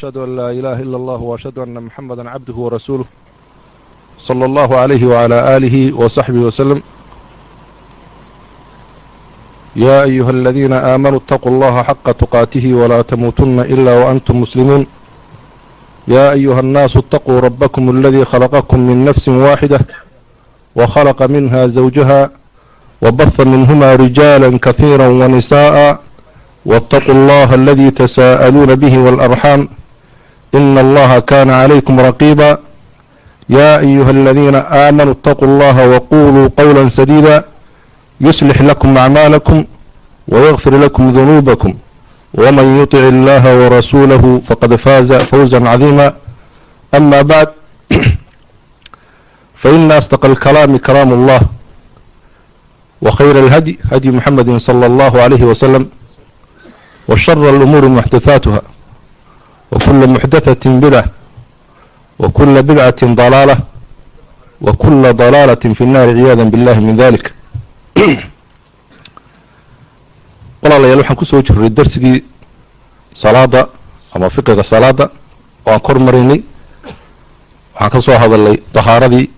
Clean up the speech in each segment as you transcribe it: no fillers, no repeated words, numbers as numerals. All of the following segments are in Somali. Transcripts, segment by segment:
أشهد أن لا إله إلا الله وأشهد أن محمدا عبده ورسوله صلى الله عليه وعلى آله وصحبه وسلم. يا أيها الذين آمنوا اتقوا الله حق تقاته ولا تموتن إلا وأنتم مسلمون. يا أيها الناس اتقوا ربكم الذي خلقكم من نفس واحدة وخلق منها زوجها وبث منهما رجالا كثيرا ونساء واتقوا الله الذي تساءلون به والأرحام إن الله كان عليكم رقيبا. يا أيها الذين آمنوا اتقوا الله وقولوا قولا سديدا يصلح لكم أعمالكم ويغفر لكم ذنوبكم ومن يطع الله ورسوله فقد فاز فوزا عظيما. أما بعد فإن أصدق الكلام كلام الله وخير الهدي هدي محمد صلى الله عليه وسلم وشر الأمور محدثاتها وكل محدثة بدعة وكل بدعة ضلالة وكل ضلالة في النار عياذا بالله من ذلك. walaalayaal waxaan kusoo jirnay darsigii salaada ama fiqiga salaada oo aan kor marinay. waxaan ka soo hadalnay tahaaradii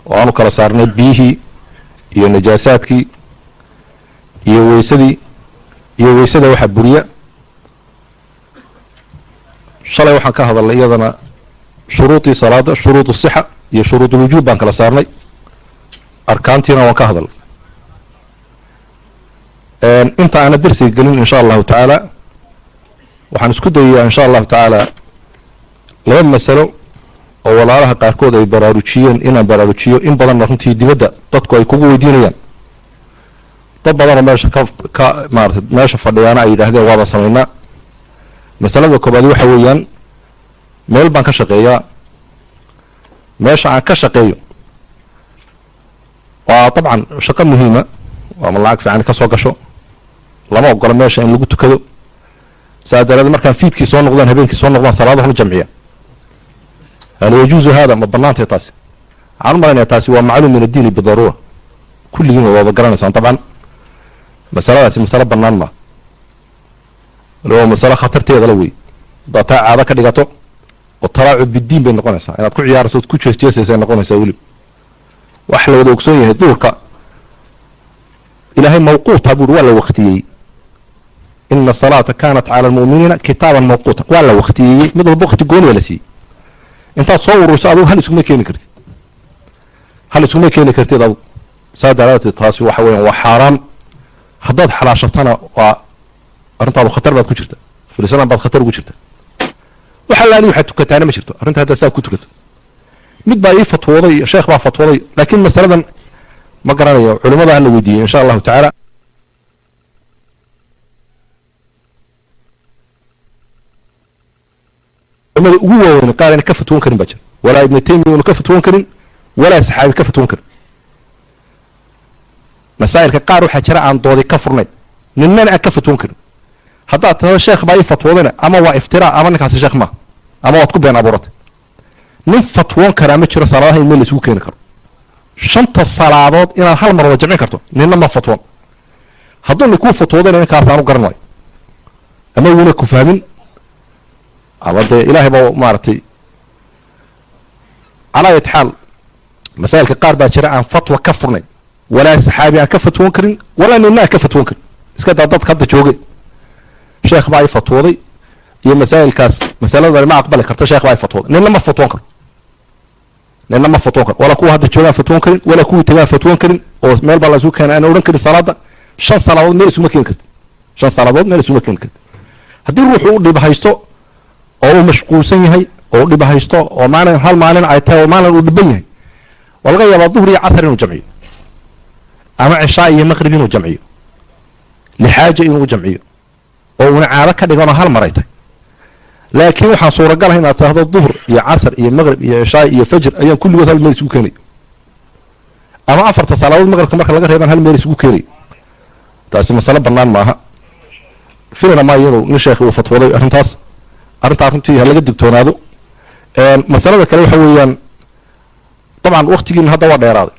oo aanu kala saarnay biyihii iyo najaasaadkii iyo weysadii iyo weysada waxa buriya. shalay waxaan ka hadalnay iyadana shuruudii salaada, shuruud as-sixa iyo shuruud al-wujuub baan kala saarnay. arkaantiina waan ka hadalnay. inta aan darsiga gelin insha Allah ta'ala waxaan isku dayayaa insha Allah ta'ala laba mas'alo oo walaalaha qaarkood ay baraarujiyeen inaan baraarujiyo in badan runtii dibadda dadku ay kugu weydiinayaan. dad badan meesha ka maartay meesha fadhiyana ay yiraahdeen waaba sameynaa. masalada koobaad waxa weeyaan meel baan ka shaqeeyaa. meesha aan ka shaqeeyo waa طبعا shaqo muhiima waa lacag fiican ka soo gasho. lama ogola meesha in lagu tukado. saadalada markaan fiidkii soo noqdaan habeenkii soo noqdaan salaadaha jamciya. hal yajuuzu hada ma banaantay taasi? aan marinay taasi waa macluum min ad-diin bidaruura. kulligiina wada garanaysan طبعا masaladaasi masala banaan ma loo masala khatarteeda la weey. data caada ka dhigato oo talaacub bid-diin bay noqonaysaa inaad ku ciyaarayso ku jeesjeesaysaa noqonaysaa wali. wax la wada ogsoon yahay duurka ilaahay mawquuta buu wala waqtiyay. inna salata kanat ala almu'minina kitaban mawquuta wala waqtiyay mid walba waqti gooni la si inta soo ururso adigu hal isuma keeni kartid. hal isuma keeni kartid adigu saadaraad taasi waxa weeyaan waa xaraam. haddaad xalaashatana waa arrintaadu khatar baad ku jirta. filisana baad khatar ugu jirta. waxa la leeyahay waxa tukataana ma jirto. arrinta hadda saa ku tukato mid baa ii fatwooday, sheekh baa fatwooday, laakiin masaladan ma garanayo. culimada aan la weydiiyay insha Allah ta'ala culimada ugu waaweyn qaar in ka fatwoon karin baa jira. wala ibn taymiyyah ka fatwoon karin wala saxaabi ka fatwoon karin. masaa'ilka qaar waxa jira aan doodi ka furnayn ninna aan ka fatwoon karin. hadda taa sheekh baa ii fatwoodana ama waa iftira ama ninkaas sheekh ma ama waad ku been abuuratay. nin fatwoon kara ma jiro salaadaha in meel isugu keeni karo. shanta salaadood inaad hal mar wada jamcin karto ninna ma fatwoon. hadduu ku fatwoodana ninkaas aanu garan waayo ama wuna ku fahmin ama de ilaahay baa maartay ala yataal. masaa'ilka qaar baa jira aan fatwa ka furnayn wala saxaabi aan ka fatwoon karin wala ninna ka fatwoon karin. iska dadka hadda jooga sheekh baa fatwooday iyo masaa'ilkaas masalada ma aqbali karta. sheekh baa fatwooday ninna ma fatwoon karo. لأن ما فتوان كر ولا كوا هذا الجوان فتوان كرين ولا كوا تجاه فتوان كرين أو مال بالله كان أنا أورن كري صلاة شن صلاة ميل سوما كين كرت. شن صلاة ميل سوما كين كرت. هدي الروح اللي بهايستو أو مشغول سني هاي أو اللي بهايستو أو معنا هل معنا عيتها ومعنا اللي بيني والغاية بالظهر عصر وجمعية أما عشاء مغرب وجمعية لحاجة وجمعية أو نعارك اللي قالنا هل مريته. لكن waxaa suuragal ah inaad taahdo duhur iyo casr iyo maghrib iyo ishaa iyo fajr ayaan kulligood hal meel isugu keenay. ama afarta salaadood maghribka marka laga reebaan hal meel isugu keenay. taasi mas'ala banaan maaha. filana ma yiro nin sheekh uu fatwooday arrintaas. arrinta runtii laga digtoonaado. mas'alada kale waxa weeyaan طبعا waqtigiina hadda waa dheeraaday.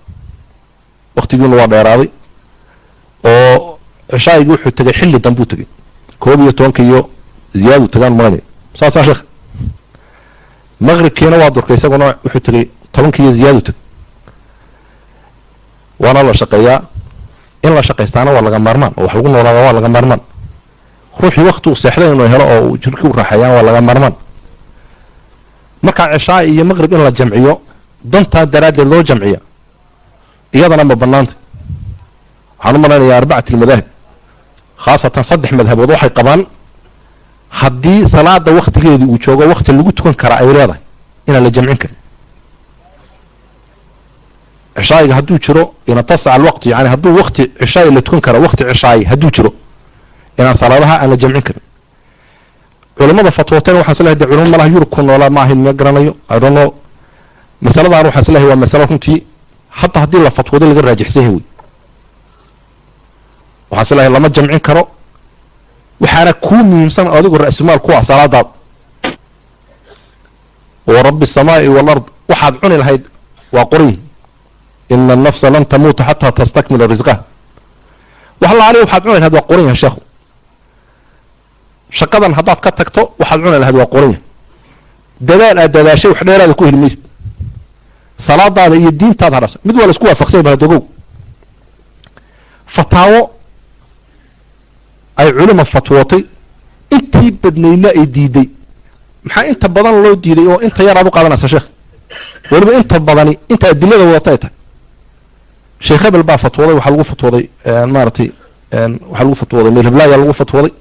waqtigiina waa dheeraaday oo ishaaygu wuxuu tagay xilli dambu tagay 12 iyo زيادة تجان ماني saasa sheekh maghribkiina waa durkay isaguna wuxuu tagay 10 ziyaado tag waana la shaqeeyaa in la shaqeystaana waa laga maarmaan oo wax lagu noolaado waa laga maarmaan ruuxii waqti uu seexday inuu helo oo jirkii u raaxayaan waa laga maarmaan marka cishaa iyo maghrib in la jamciyo dantaa daraadeed loo jamciya iyadana ma banaanta waxaan u malaynayaa 4 madahib khaasatan 3 madhabood waxay qabaan haddii salaada waqtigeedii uu joogo waqti lagu tukan kara ay leedahay inaan la jamcin karin cishaayiga hadduu jiro ina tasac alwaqti yani hadduu waqti cishaayi la tukan kara waqti cishaayi hadduu jiro inaan salaadaha aan la jamcin karin culimada fatwooteen waxaan isleeyahay dee culimo malaha yurub ku noolaa ma ahayn ma garanayo I don't know masaladan waxaan isleeyahay waa masalo runtii hatta haddii la fatwooday laga raajixsan yahay wey waxaan isleeyahay lama jamcin karo waxaana kuu muhiimsan adigu ra'sumaal ku ah salaadaada wa rabbi الsamaa'i wاlard waxaad cuni lahayd waa qorin ina الnafsa lan tamuuta xataa tastakmila risqaha wax laali waxaad cuni lahayd waa qorin yahay sheekhu shaqadan haddaad ka tagto waxaad cuni lahayd waa qorin yahay dadaal aad dadaashay wax dheeraada ku heli maysid salaadaada iyo diintaada hadhasa mid waa la isku waafaqsan yahay dogow fataawo ay culimo fatwootay intii badnaydna ay diiday maxaa inta badan loo diiday oo inta yar aad u qaadanaysa sheekh weliba inta badani inta adilada wadata ay tahay sheekh hebel baa fatwooday waxaa lagu fatwooday maaragtay waxaa lagu fatwooday meelhiblaayaa lagu fatwooday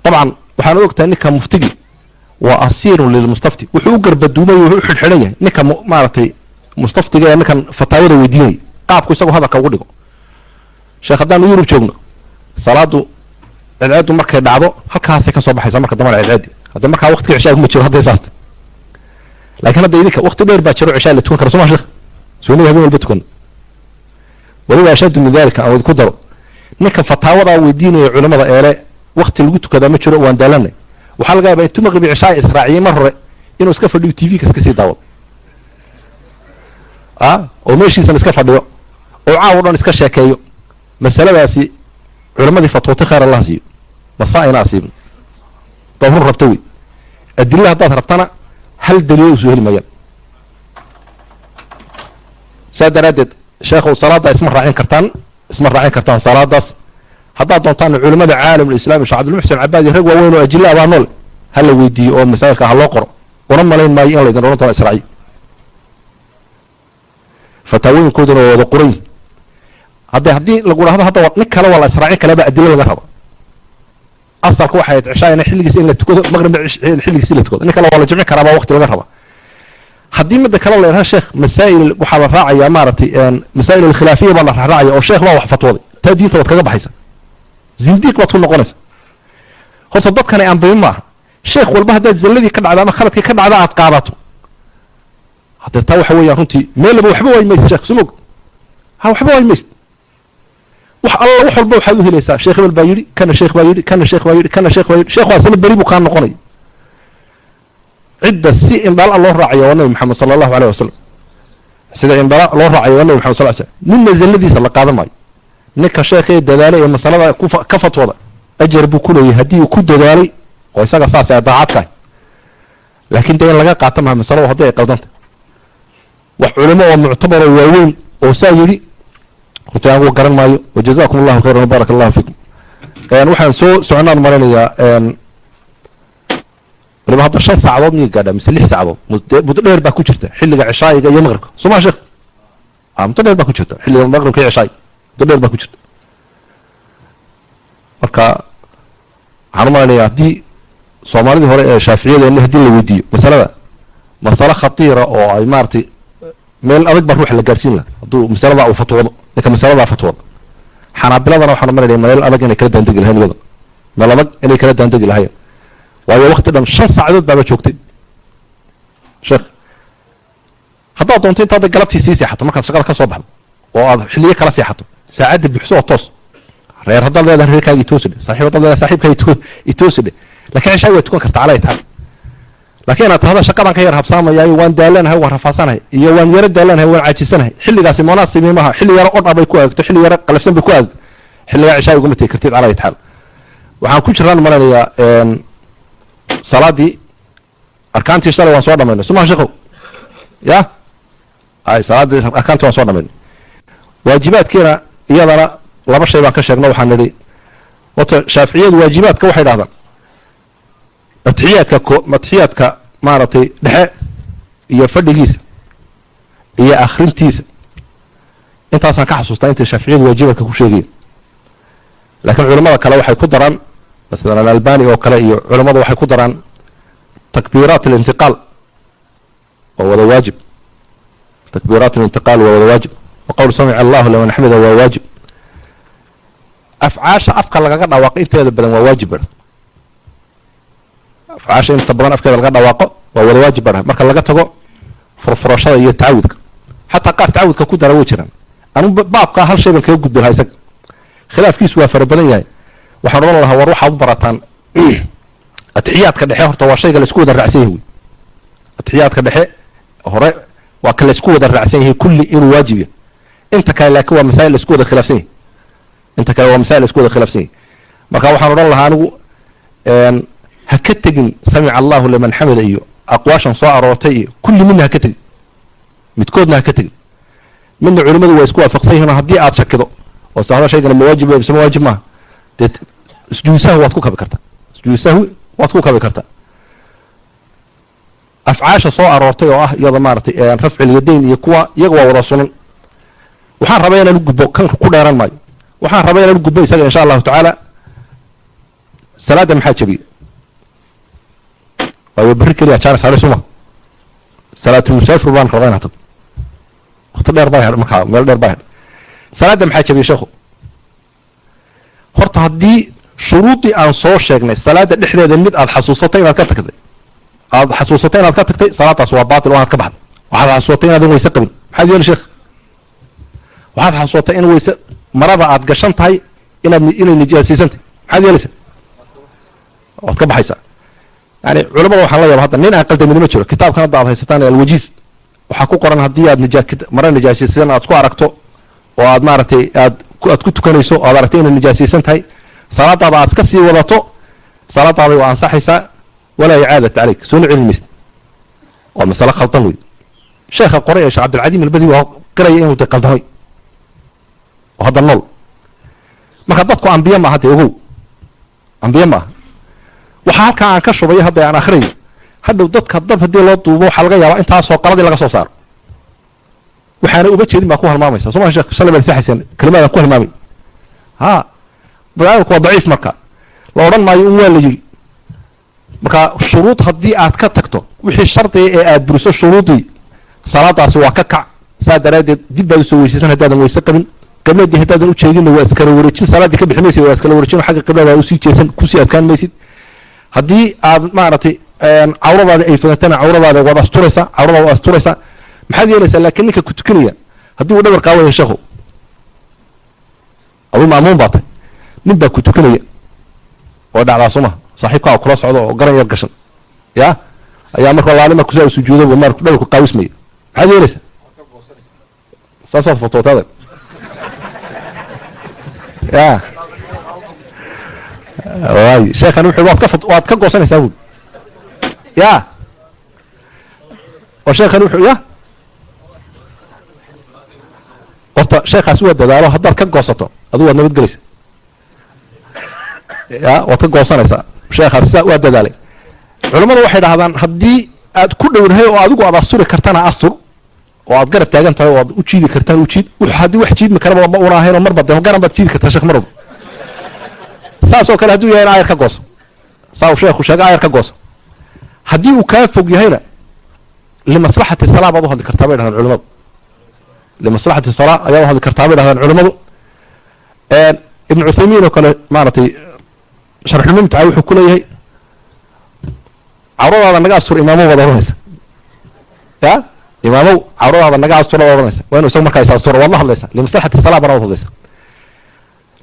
dabcan waxaan ogtahay ninka muftigi waa asiirun lilmustafti wuxuu u garbaduumay wuxuu u xidhxidhan yahay ninka maaragtay mustaftiga ee ninkan fataawada weydiinaya qaabku isagoo hadalka ugu dhigo sheekh haddaanu yurub joogno salaadu cilceedu markay dhacdo halkaasay ka soo baxaysaa marka dambana cilceedi hadda markaa waqtiga cishaa kuma jiro hadday saasta laakiin hadda idinka waqti dheer baa jiro cishaa la tukan kara soma sheekh sunnada habeen walba tukan waliba ashadu min dalika aan ku daro ninka fataawadaa weydiinaya culimada eele waqti lagu tukadaa ma jiro waan daalanay waxaa laga yaabaa intuu maqribi cishaa israaciyey mar hore inuu iska fadhiyo tv ka iska sii daawado oo meeshiisan iska fadhiyo oo caaw dhan iska sheekeeyo masaladaasi culimadii fatwootay khayr allah siiyo masaa'ina asiibna dawrun rabta wey adilla haddaad rabtana hal daliilo usoo heli mayaan saa daraaddeed sheekhow salaaddaa isma raacin kartaan salaadaas haddaad doontaan culimada caalamulislami sheekh cabdilmuxsin cabaadi rag waaweyn oo ajilla abaa nool ha la weydiiyo oo masaa'ilka ha loo qoro una malayn maayo in laydin odhan doona israaciil fataawooyinkooduna waa wada qoran haddii lagu dhahdo hadda nin kale waa la israacin kaleba adilo laga rabo asalka waxay ahayd cishaayna xilligiisa in la tukado maqribna xilligiisa in la tukado nin kale waa la jimci karaa baa waqti laga raba haddii midda kale la yidhaha sheekh masaa'il waxaa la raacayaa maaragtay masaa'il alkhilaafiya baa la raacaya oo sheekh baa wax fatwooday taa diinta waad kaga baxaysa zindiiq baad ku noqonaysa horta dadkani aanbayn maaha sheekh walba haddaad zalladii ka dhacda ama khaladkii ka dhacda aad qaadato haddee taa waxa weeyaan runtii meelaba waxba waay maysid sheekh sumog waxba waay maysid wax alla wax walba waxaad u helaysaa sheekh hebel baa yidhi kana sheekh baa yidhi kana sheekh baa yidhi kana sheekh baa yidhi sheekhu asna beri buu kaa noqonaya cidda si indhala loo raacayo waa nabi maxamed sala allahu alayh wasalam sida indhala loo raacayo waa nabi maxamed sal slam ninna zalladiisa la qaadan maayo ninka sheekhee dadaalay ee masalada ka fatwooda ajar buu ku leeyahay haddii uu ku dadaalay oo isaga saas ay daacadkahay laakiin dee in laga qaata maha masaladu haddii ay qaldanta wax culimo oo muctabaro waaweyn oo saa yidhi runtii aan ugu garan maayo wajazakum allahu khayran wabaaraka allahu fiikum waxaan soo soconaan maraynayaa waliba hadda 5 saacadood miyay gaadhaa mise 6 saacadood muddo dheer baa ku jirta xilliga cishaayiga iyo maqribka soma sheekh muddo dheer baa ku jirta xilliga maqribka iyo cishaayiga muddo dheer baa ku jirta marka waxaan u malaynayaa haddii soomaalidii hore ee shaaficiyadeenna haddii la weydiiyo masalo khatiira oo ay maaragtay meel adag baa ruuxa la gaadhsiin laha hadduu masaladaa uu fatwoodo ninka masaladaa fatwooda xanaabiladana waxaan u malaynayaa meel adag inay kala daandegi lahayn iyada meel adag inay kala daandegi lahayn waayo waqti dhan 5 saacadood baaba joogtay sheekh haddaad doonto intaad galabtii sii seexato markaad shaqada ka soo baxdo oo aad xilliyo kala seexato saacadda buuxso oo toos reer haddaad leedahay reerkaaga itoosidhe saaxiib haddaad leedahay saaxiibkaaga itoosidhe laakiin cishaay way tukan kartaa calay tahay laakiin inaad tahada shaqadan ka yar habsaamayaayo waan daalanahay waan rafaasanahay iyo waan yaro daalanahay waan caajisanahay xilligaasi munaasib maaha xilli yaro odha bay ku aagto xilli yaro qalafsan bay ku aagto xilliga cishaay uguma tegi kartid calay tahay waxaan ku jiraan maranayaa salaadii arkaantii shalay waan soo dhamaynay sumaha sheekhow ya ay salaadii arkaantii waan soo dhamaynay waajibaadkiina iyadana laba shay baan ka sheegno waxaan nidhi wata shaaficiyadu waajibaadka waxay dhahdaan atixiyaadka maaragtay dhexe iyo fadhigiisa iyo akhrintiisa intaasaan ka xasuustaa intay shaaficiyadu waajibaadka ku sheegayeen laakiin culamada kale waxay ku daraan masalan alalbani oo kale iyo culamadu waxay ku daraan takbiiraat alintiqaal waa wada waajib takbiiraat alintiqaal waa wada waajib waqowl samica allahu liman xamida waa waajib afcaasha afka lagaga dhawaaqo inteeda badan waa waajib bar afcaasha inta badan afkeeda laga dhawaaqo waa wada waajib bar marka laga tago furfurashada iyo taawudka xataa qaar taawudka ku dara way jiraan anu baabka hal shay baan kaga gudbi lahaa isaga khilaafkiisu waa fara badan yahay waxaan odhan lahaa war waxaad u barataan atixiyaadka dhexe horta waa shayga laisku wada raacsan yahay atixiyaadka dhexe hore waa ka laisku wada raacsan yahay kulli inuu waajib yahay inta kale laakiin waa masaa'il laisku wada khilaafsan yahay inta kale waa masaa'il laisku wada khilaafsan yahay marka waxaan odhan lahaa anigu ha ka tegin samica allahu liman xamida iyo aqwaashan soo aroortay iyo kulli midna ha ka tegin midkoodna ha ka tegin midna culimmadu waa isku waafaqsan yihiin haddii aad shakido oo saxda shaygana ma waajib mise ma waajib maaha dee sujuud sahwi waad ku kabi kartaa sujuud sahwi waad ku kabi kartaa afcaasha soo aroortay oo ah iyada maaragtay rafcil yadayn iyo kuwa iyaga waa wada sunan waxaan rabaa inaan u gudbo kan ku dheeran maayo waxaan rabaa inaan u gudbo isaga insha allahu tacaala salaada maxaa jabiya waayo berri keliya jaanis hale suma salaatul musaafir baan rabaa inaan tago waqti dheer baa hadh markaa meel dheer baa hadh salaada maxaa jabiya sheekhu horta haddii shuruudii aan soo sheegnay salaada dhexdeeda mid aad xasuusatay inaad ka tagtay salaadaas waa baatil oo aad ka baxday waxaad xasuusatay inaadan weyse qabin maxaad yeeli sheekh waxaad xasuusatay in weyse marada aad gashan tahay inay nijaasaysan tahay maxaad yeelaysaa waad ka baxaysaa yani culamada waxaan la yaaba hadda nin aan qaldamin ma jiro kitaabkan hadda aad haysataan alwajiiz waxaa ku qoran haddii aad mara nijaasaysan aad isku aragto oo aad maaragtay aad ku tukanayso oo aad aragtay inay nijaasaysan tahay salaadaada aad ka sii wadato salaadaada waa ansaxaysaa walaa icaadata caleyk soona celin maysid waa masale khaldan wey sheekha qoray ee sheekh cabdilcadiim albadi waa qiraya inuu de qaldamay oo hadda nool marka dadku ambiye maaha dee ogow ambiye maaha waxaa halkaa aan ka shubayo hadda aan akrinayo hadhow dadka dab haddii loo duubo waxaa laga yaabaa intaasoo qaladii laga soo saaro waxaana uba jeedin baa ku halmaamaysa soo maa sheekh shalay baad saxayseen kelimaadaan ku halmaamay ha baniaadamku waa daciif marka la odhan maayo in waa la yidhi marka shuruud haddii aad ka tagto wixii shardiga ee aad buriso shuruudii salaadaasi waa ka kac saa daraaddeed dib baad usoo weysaysan haddaadan weyse qabin qibladii haddaadan u jeedinna waa iskala wareejin salaaddii ka bixi maysid waa iskala wareejin xagga qiblada usii jeesan kusii adkaan maysid haddii aad maaragtay cawradaadi ay fadantana cawradaada waad asturaysaa cawradaada waad asturaysaa maxaad yeelaysaa laakiin ninka ku tukanaya haddii uu dhabar qaawaya sheekhu aduu maamuun baa tahay nin baa ku tukanaya oo dhacdaa soo maha saaxiibkaa kula socdo oo garan yar gashan ya ayaa marka laali marku saa sujuudo marku dhabarku qaawismaya maxaad yeelaysaa saasaad fatootaada ya waay sheekhan wuxuu waad ka goosanaysaa buuli ya oo sheekhan wuxuu ya horta sheekhaas waa dadaalo haddaad ka goosato adigu waad nabadgelaysa ya waad ka goosanaysaa sheekhaas saa waa dadaalay culammadu waxay dhahdaan haddii aad ku dhowdahay oo adigu aad asturi kartana astur oo aad garab taagan tahay oo aad u jiidi kartaan u jiid haddii wax jiidmi karaba ma una ahayn oo marba de garan baad jiidi kartaa sheekh marwab saas oo kale hadduu yahay in aayar ka gooso saa uu sheekhu sheegay aayar ka gooso haddii uu kaa fog yahayna limaslaxati salaa baad u hadli kartaa bay dhahdaan culimadu limaslaxati salaa ayaa u hadli kartaa bay dhahdaan culimadu ibn cuthaymiin oo kale maaragtay sharxulmumtaca wuxuu ku leeyahay cawradaada naga astur imaamow baad odhanaysa ya imaamow cawradaada naga astura baad odhanaysa waa inu isaga markaa is astura waad la hadlaysaa limaslaxati salaa baad hadlaysaa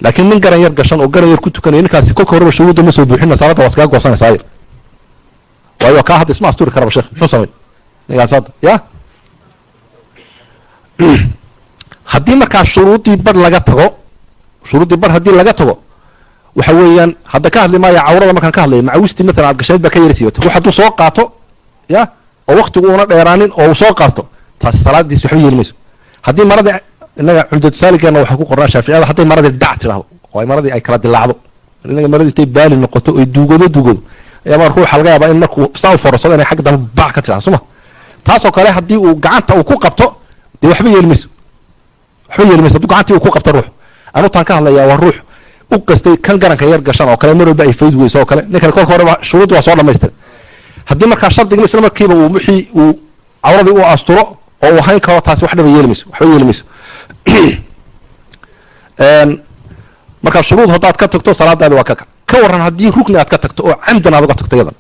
laakiin nin garan yar gashan oo garan yar ku tukanaya ninkaasi kolka horeba shuruudda ma soo buuxina salaada waa iskaga goosanaysaa ayar waayo kaa hadda isma asturi karaba sheekh muxuu samay ninkaas hadda ya haddii markaa shuruuddii bar laga tago shuruuddii bar haddii laga tago وحويا هذا كهل ما يعورض ما كان كهل مع وستي مثلا عبد الشهيد بكير سيبته روح حطوا سوق قاطو يا oo waqtigu una dheeraanin oo soo qaato taas salaadiis waxba yeelmayso hadii marada inaga cumdad saaligeena waxa ku qornaa shaafiicada hadii marada dhac tiraahdo oo maradii ay kala dilaacdo inaga maradii tay baali noqoto oo duugado ayaa ruuxa laga yaabaa in markuu saaw forasado inay xaq dambe baac ka tiraahdo suma taas oo kale hadii uu gacanta uu ku qabto dee waxba yeelmayso gacanta uu ku qabto ruux anu taan ka hadlayaa waa ruux u qastay kan garanka yar gashan oo kale marba ay fayd weyso oo kale ninka kolka hore shuruud waa soo dhameystay haddii markaa shardiga isla markiiba uu wixii uu cawradii u asturo oo uu hayn karo taasi waxba yeelmayso markaa shuruud haddaad ka tagto salaadaada waa ka waran haddii rukni aad ka tagto oo camdan aad uga tagto yadan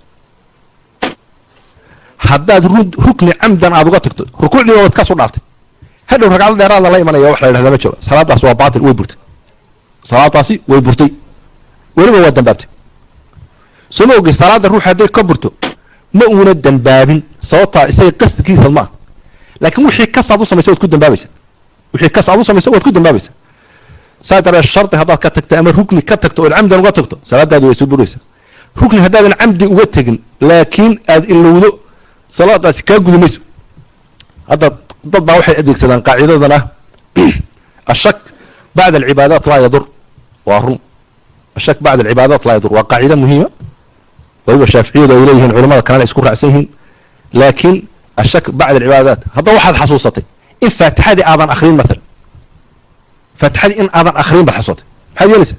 haddaad rukni camdan aad uga tagto rukuucdii waad ka soo dhaaftay hadhow ragcado dheeraada la imanaya wax la yidhahda ma jiro salaadaas waa baatil way burtay salaadaasi way burtay weliba waa dambaabtay soo ogeey salaada ruux hadday ka burto ma uuna dambaabin sababta isay qasdigiisa ma laakiin wixii ka saadu sameeyay waad ku dambaabeysaa saadar sharti haddaad ka tagto ama rukni ka tagto oo camdan uga tagto salaadaadu way soo buraysaa rukni haddaadan camdi uga tagin laakiin aad ilowdo salaadaasi kaa gudumayso hadda dad baa waxay adeegsadaan qaacidadan ah ashak bacda alcibaadaat laa yadur waa run ashak bacda alcibaadaat laa yadur waa qaacida muhiima وهو الشافعية إليه العلماء كانوا يسكون رأسهم لكن الشك بعد العبادات هذا واحد حصوصتي إن فاتحة دي آذان آخرين مثلا فاتحة دي إن آذان آخرين بحصوتي هذه ليس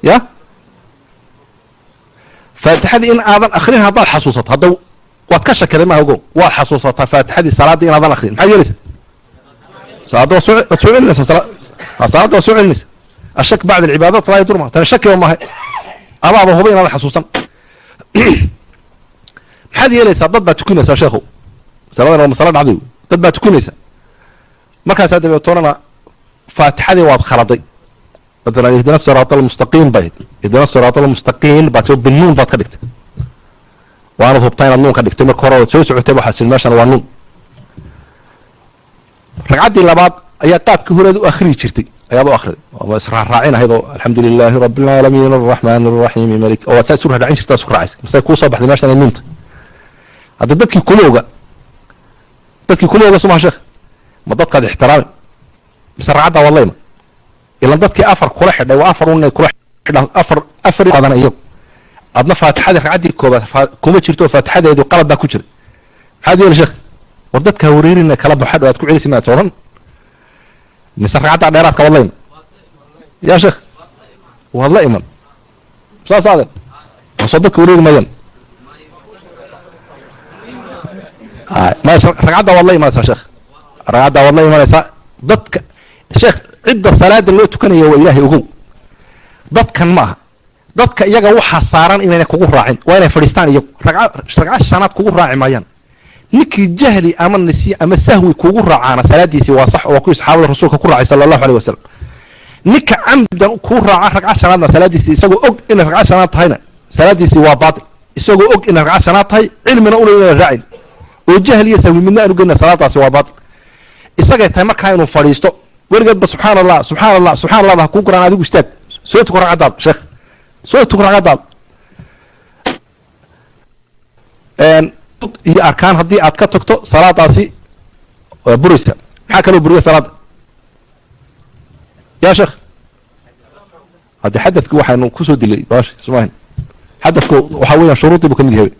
يا فاتحة دي إن آذان آخرين هذا الحصوصت هذا واتكشف كلمة هو واحد حصوصت فاتحة دي صلاة دي إن آذان آخرين هذه ليس صلاة وسوء الناس صلاة وسوء الناس الشك بعد العبادات لا يضر ما ترى الشك يوم ما هي أبا هو بين هذا حسوسا هذه ليس ضد تكونس يا شيخو صلاة ومصلاة عظيم ضد تكونس ما كان سادة بيطورنا فاتحة واد خرطي مثلا اهدنا الصراط المستقيم بيت اهدنا الصراط المستقيم باتو بالنون بات كدكت وانا ضبطين النون كدكت تمر كورة وتسوس وعتبه حسن ماشان والنون رقعدي لبعض اياتات كهولة اخري شرتي ايضا اخر واسرع راعينا هذا الحمد لله رب العالمين الرحمن الرحيم مالك او سوره دعين شرطه سوره عايز بس كو صباح دماشان النمت هذا ددكي كلوغا سمع شيخ ما ددك هذا احترام بس رعده والله ما الا ددكي افر كلا خدhay waa afar un kula xidhan afar qadan iyo adna faatixada racadi koobaad kuma jirto faatixadeedu qalad baa ku jira hadi ya sheekh wadadka wareerina kala baxad aad ku celisay ma sooran مسرعات على ديراتك والله يا شيخ والله إيمان صار صادق وصدق وريق مين ما رقعة والله ما يا شيخ رقعة والله ما يسا ضدك شيخ عدة الصلاة اللي تكن يا إلهي أقول ضدك معها ضدك يجا وحى صارن إننا كوكو راعين وأنا فلسطين يجو رقعة السنوات كوكو راعي مايان ninkii jahli ama nasi ama sahwi kugu raacana salaadiisi waa sax oo ku saxaabada rasuulka ku raacay sallallahu alayhi wasallam ninka amdan ku raaca ragcad shanaadna salaadiisi isagoo og in ragcad shanaad tahayna salaadiisi waa baatil isagoo og in ragcad shanaad tahay cilmina u leeyahay raacin oo jahli iyo sahwi midna aanu geyna salaadaasi waa baatil isaga tahay markaa inuu fariisto weligeed subhanallah ku quraan adigu istaag soo tuko ragcadaad sheekh soo tuko ragcadaad iyo arkaan hadii aad ka tagto salaadaasi waa buraysa maxaa kale buriya salaada ya sheekh hadii xadadku waxaanu ku soo dilay baash sumaan xadadku waxa weeyaan shuruudii buu kamid yahay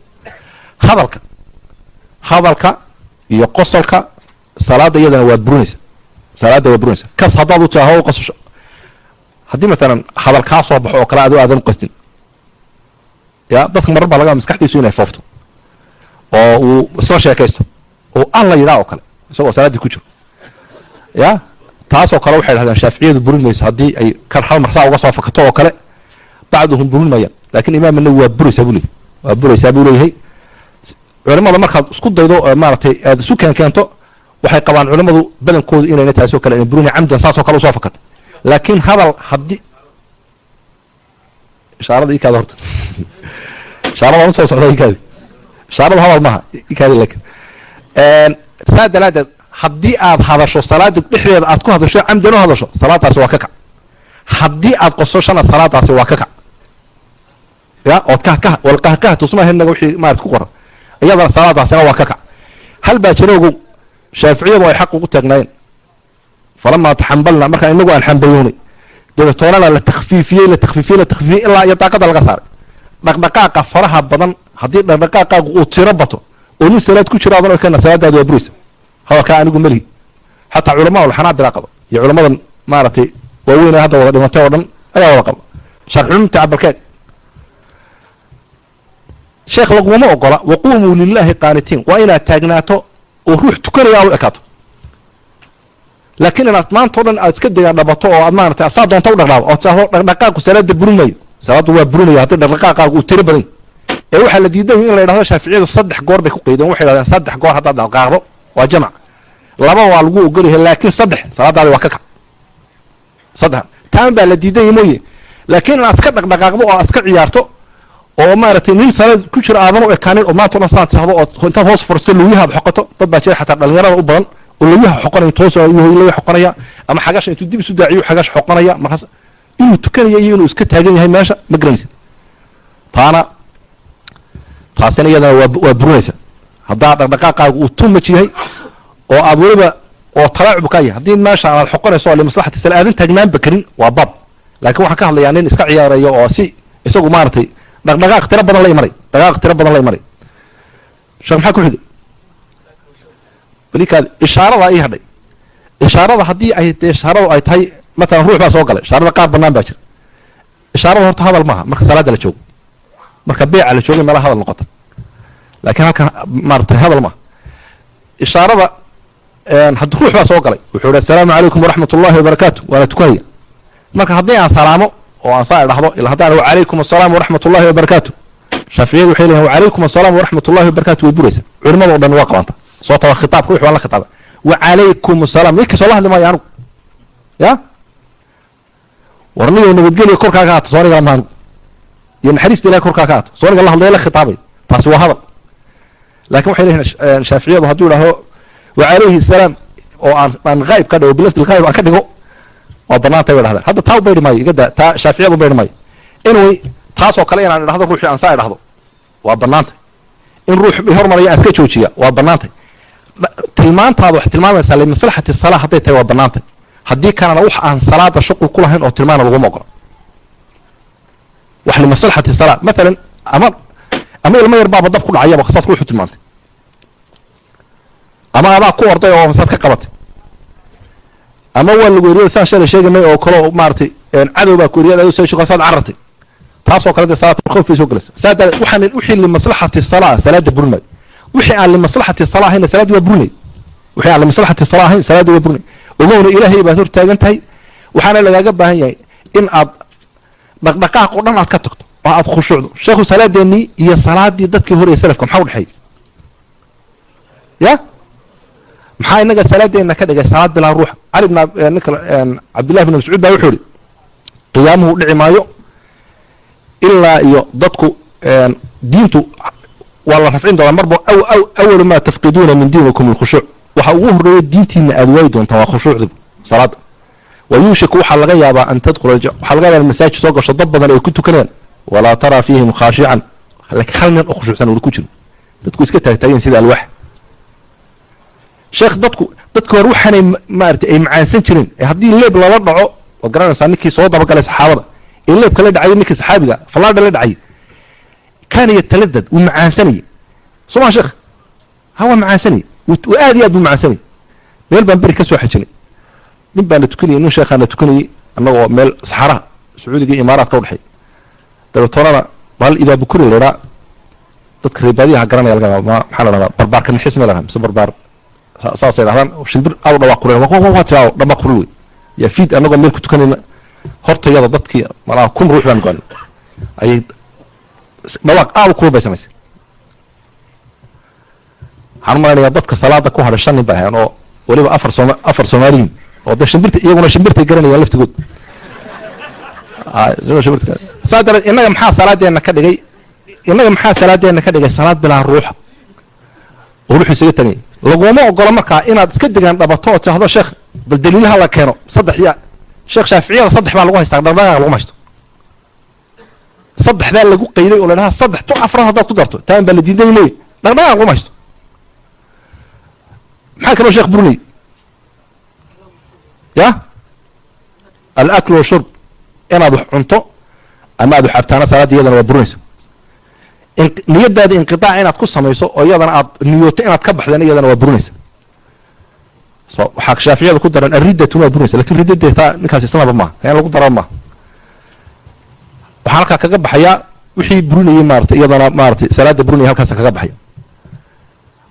hadalka iyo qosolka salaada iyadana waa buraysa kas hadaad u taaho qososho hadii مثلا hadal ka soo baxo oo kala aad aadan qastin ya dadka marba laga maskaxdiisu inay foofto oo uu soo sheekaysto oo alla yiraahdo kale isagoo salaadii ku jiro ya taas oo kale waxay dhahdaan shaafiiciyadu burinaysa hadii ay kal hal marsaa uga soo fakato oo kale bacduhum burinayaan laakiin imaamna waa buraysa buu leeyahay culimada markaad isku daydo maartay aad isu keento waxay qabaan culimadu badankoodu inay taasoo kale in burina camdan saasoo kale soo fakato laakiin hadal hadii ishaarada ikaada horta ishaarada soo socda ikaada ishaarada hadal maaha ikaada laakiin saadalaad hadii aad hadasho salaada dhexdeeda aad ku hadasho camdan oo hadasho salaadaas waa ka kac haddii aad qososhana salaadaasi waa ka kac ya ood walqahkaha tusmaha inaga wixii maarad ku qoran iyadana salaadaasina waa ka kac hal baa jiroogu shaaficiyadu ay xaq ugu taagnaayeen falamaa taxambalna markaa inagu aan xambayoonay dabatoonana la takhfiifiyey ilaa iyo daaqada laga saaray dhaqdhaqaaqa faraha badan haddii dhaqdhaqaaqaagu uu tiro bato oo nin salaad ku jira adan kana salaadaadu waa buraysa hadalkaa anigu melihi xataa culamaa ulxanaabila qaba iyo culamadan maaragtay waaweyn hadda wada dhimatay oo dhan ayaa wada qaba sharxulumta cabalkeeg sheekh laguma ogola waquumuu lilaahi qaanitiin waa inaad taagnaato oo ruux tukanaya aad u ekaato laakiin inaad maanta o dhan aad iska degaan dhabato oo aad maarata saa doonta u dhaqdhaado oo tiaado dhaqdhaqaaqu salaada burin maayo salaaddu waa burinaya haddii dhaqdhaqaaqaagu uu tiro badan ee waxaa la diidayo in la yidhahdo shaaficiyadu 3 goor bay ku qaydeen waxay yidhahdeen 3 goor haddaad dhaqaaqdo waa jamac 2 waa lagu ogolyahay laakiin 3 salaadaadi waa ka kac 3 taan baa la diiday mooye laakiin inaad iska dhaqdhaqaaqdo oo aad iska ciyaarto oo maaragtay nin salaad ku jira aadan u ekaanin oo maanta o dhan saan tiahdo oo intaad hoos fursto lugihaad xoqoto dad baa jira xataa dhalinyarada u badan oo lugiha xoqonaya toos laga xoqonaya ama xagasha intuu dib isu daaciyo xagash xoqonaya markaas inuu tukanayo iyo inuu iska taagan yahay meesha ma garanaysid taasina iyadana waa burinaysa haddaa dhaqdhaqaaqaagu uu tumaj yahay oo aad weliba oo talaacub ka yahay haddii meesha aad xoqonayso oo limaslaxati sala aadan taagnaanba karin waa bab laakiin waxaan ka hadlayaa nin iska ciyaarayo oo si isagu maaragtay dhaqdhaqaaq tiro badan la imanay sheekh maxaa ku xigay balikaad ishaarada ii hadhay ishaarada haddii ay ishaaradu ay tahay matalan ruux baa soo galay ishaarada qaar banaan baa jira ishaarada horta hadal maaha marka salaada la joogo marka beeca la joogay meelaha hadal noqota laakiin halkan maaragtay hadal maaha ishaarada haddii ruux baa soo galay wuxuu yidhi assalaamu calaykum waraxmat ullahi wabarakaatu waana tukanaya marka haddii aan salaamo oo aan saa idhahdo ila haddaan wacalaykum assalaam waraxmat ullahi wabarakaatu shaaficiyadu waxay leeyihin wacalaykum assalaam waraxmat ullahi wabarakaatu way buraysa culimada o dhan waa qabanta soo taba khitaabka wix waan la khitaaba wacalaykum assalaam ninkii soo la hadli maayo anigu ya warniyo nabadgelyo korkaaga haato sooniga lamaanigu iyo naxariista ilahay korkaaga haato sooniga la hadlaya la khitaabay taasi waa hadal laakiin waxay leeyihin shaaficiyadu hadduu idhahdo wacalayhi assalaam oo aan ghaayib ka dhigo bilafdi lghaayib aan ka dhigo waa banaantay bay dhahdeen hadda taa u bayri maayo igada taa shaaficiyadu bayri maayo anyway taasoo kale inaan idhahdo ruuxii aan saa idhahdo waa banaantay in ruux hormaraya aan iska joojiya waa banaantay tilmaantaada wax tilmaamaysaa limaslaxati salaa hadday tahay waa banaantay haddii kalena wax aan salaada shuqul ku lahayn oo tilmaana laguma ogola wax limaslaxati salaa maalan ama ilmo yar baaba dab ku dhacayaba saad ruuxu tilmaantay ama adaa ku orday oo saad ka qabatay ama waa lagu eriyay saan shalay sheegamay oo kale maartay cadow baa ku eriyay aad soo shaqo saad carartay taasoo kale salaatu khawf bay soo galaysaa saada waxaan wixii limaslaxati salaa salaada burinay wixii aan limaslaxati salaa hayna salaadu waa burinay wixii aan limaslaxati salaa hayn salaadu waa burinay ogowna ilaahay baad hor taagan tahay waxaana lagaaga baahan yahay in aad dhaqdhaqaaq oo dhan aad ka tagto oo aad khushuucdo sheekhu salaadeennii iyo salaadii dadkii hore ee salafka maxaa u dhexeeyay ya maxaa inaga salaadeena ka dhigay salaad bilaa ruuxa cali ibn cabdillah ibn mascuud baa wuxuu yidhi qiyaamuhu dhici maayo ilaa iyo dadku diintu waa la rafcin doonaa marba awalu maa tafqiduuna min diinikum alkhushuuc waxa ugu horreeya diintiina aad waayi doontaan waa khushuucda salaada wayuushiku waxaa laga yaabaa an tadkhula waxaa laga yaabaa masaajid soo gasho dad badan ay ku tukanayaan walaa taraa fiihim khaashican laakiin hal nin oo khushuucsan uu ku jiro dadku iska taagtaageen sida alwaax sheekh dadka hore waxaanay maartay ay macaansan jireen haddii leeb lala dhaco oo garanaysaa ninkii soo dabagalay saxaabada ee leebka la dhacay ninkii saxaabiga falaadha la dhacay kaana yataladad uu macaansanayay soma sheekh hawa macaansanayay uu aad iyo aad buu macaansanayay meel baan beri ka soo xajinay nin baan la tukanayay nin sheekhaan la tukanayay annagoo meel saxaraha sacuudiga iyo imaaraadka u dhexay dabeetoonana bal idaa bukuri la idhaa dadka reebaadiyaha garanaya laga maxaa la dhahdaa barbaarka nixis ma lahaa mise barbaar saasay dhahdaan shimbir aad u dhawaaq qureen waa tiraa dhamaq qurul wey yaa fiid annagoo meel ku tukanayna hortayada dadkii malaha 1,000 ruux baan go'an ayay dhawaaq aad u kulul bay samaysay waxaan malaynayaa dadka salaada ku hadhay 5 nin bay ahayn oo weliba afar Soomaaliyiin oo da shimbirta iyaguna shimbirtay garanayaan laftigood saadar inaga maxaa salaadeena ka dhigay salaad bilaa ruuxa oo ruuxu isaga tagay laguma ogola markaa inaad iska degaan dhabato oo tidhaahdo sheekh bal daliilaha la keeno 3 iyo sheekh shaaficiyada saddex baa lagu haystaa dhaqdhaqaaqa lagu haysto saddexdaa lagu qayday oo la dhahaa saddex tu afraad haddaad ku darto taan baa la diiday leeyahay dhaqdhaqaaqa lagu haysto maxaa kaloo sheekh burinay ya al-akl wa shurb inaad wax cunto ama aad wax cabtaana salaada iyadana waa burinaysa niyadaada inqitaac inaad ku samayso oo iyadana aad niyooto inaad ka baxdeen iyadana waa burinaysa so waxaa shaaficiyada ku daran aridatuna waa burinaysa lakin riddada taa ninkaas islaamba maaha in lagu daraba maaha waxaa halkaa kaga baxayaa wixii burinayay maaratay iyadana maaratay salaada burinaya halkaasa kaga baxaya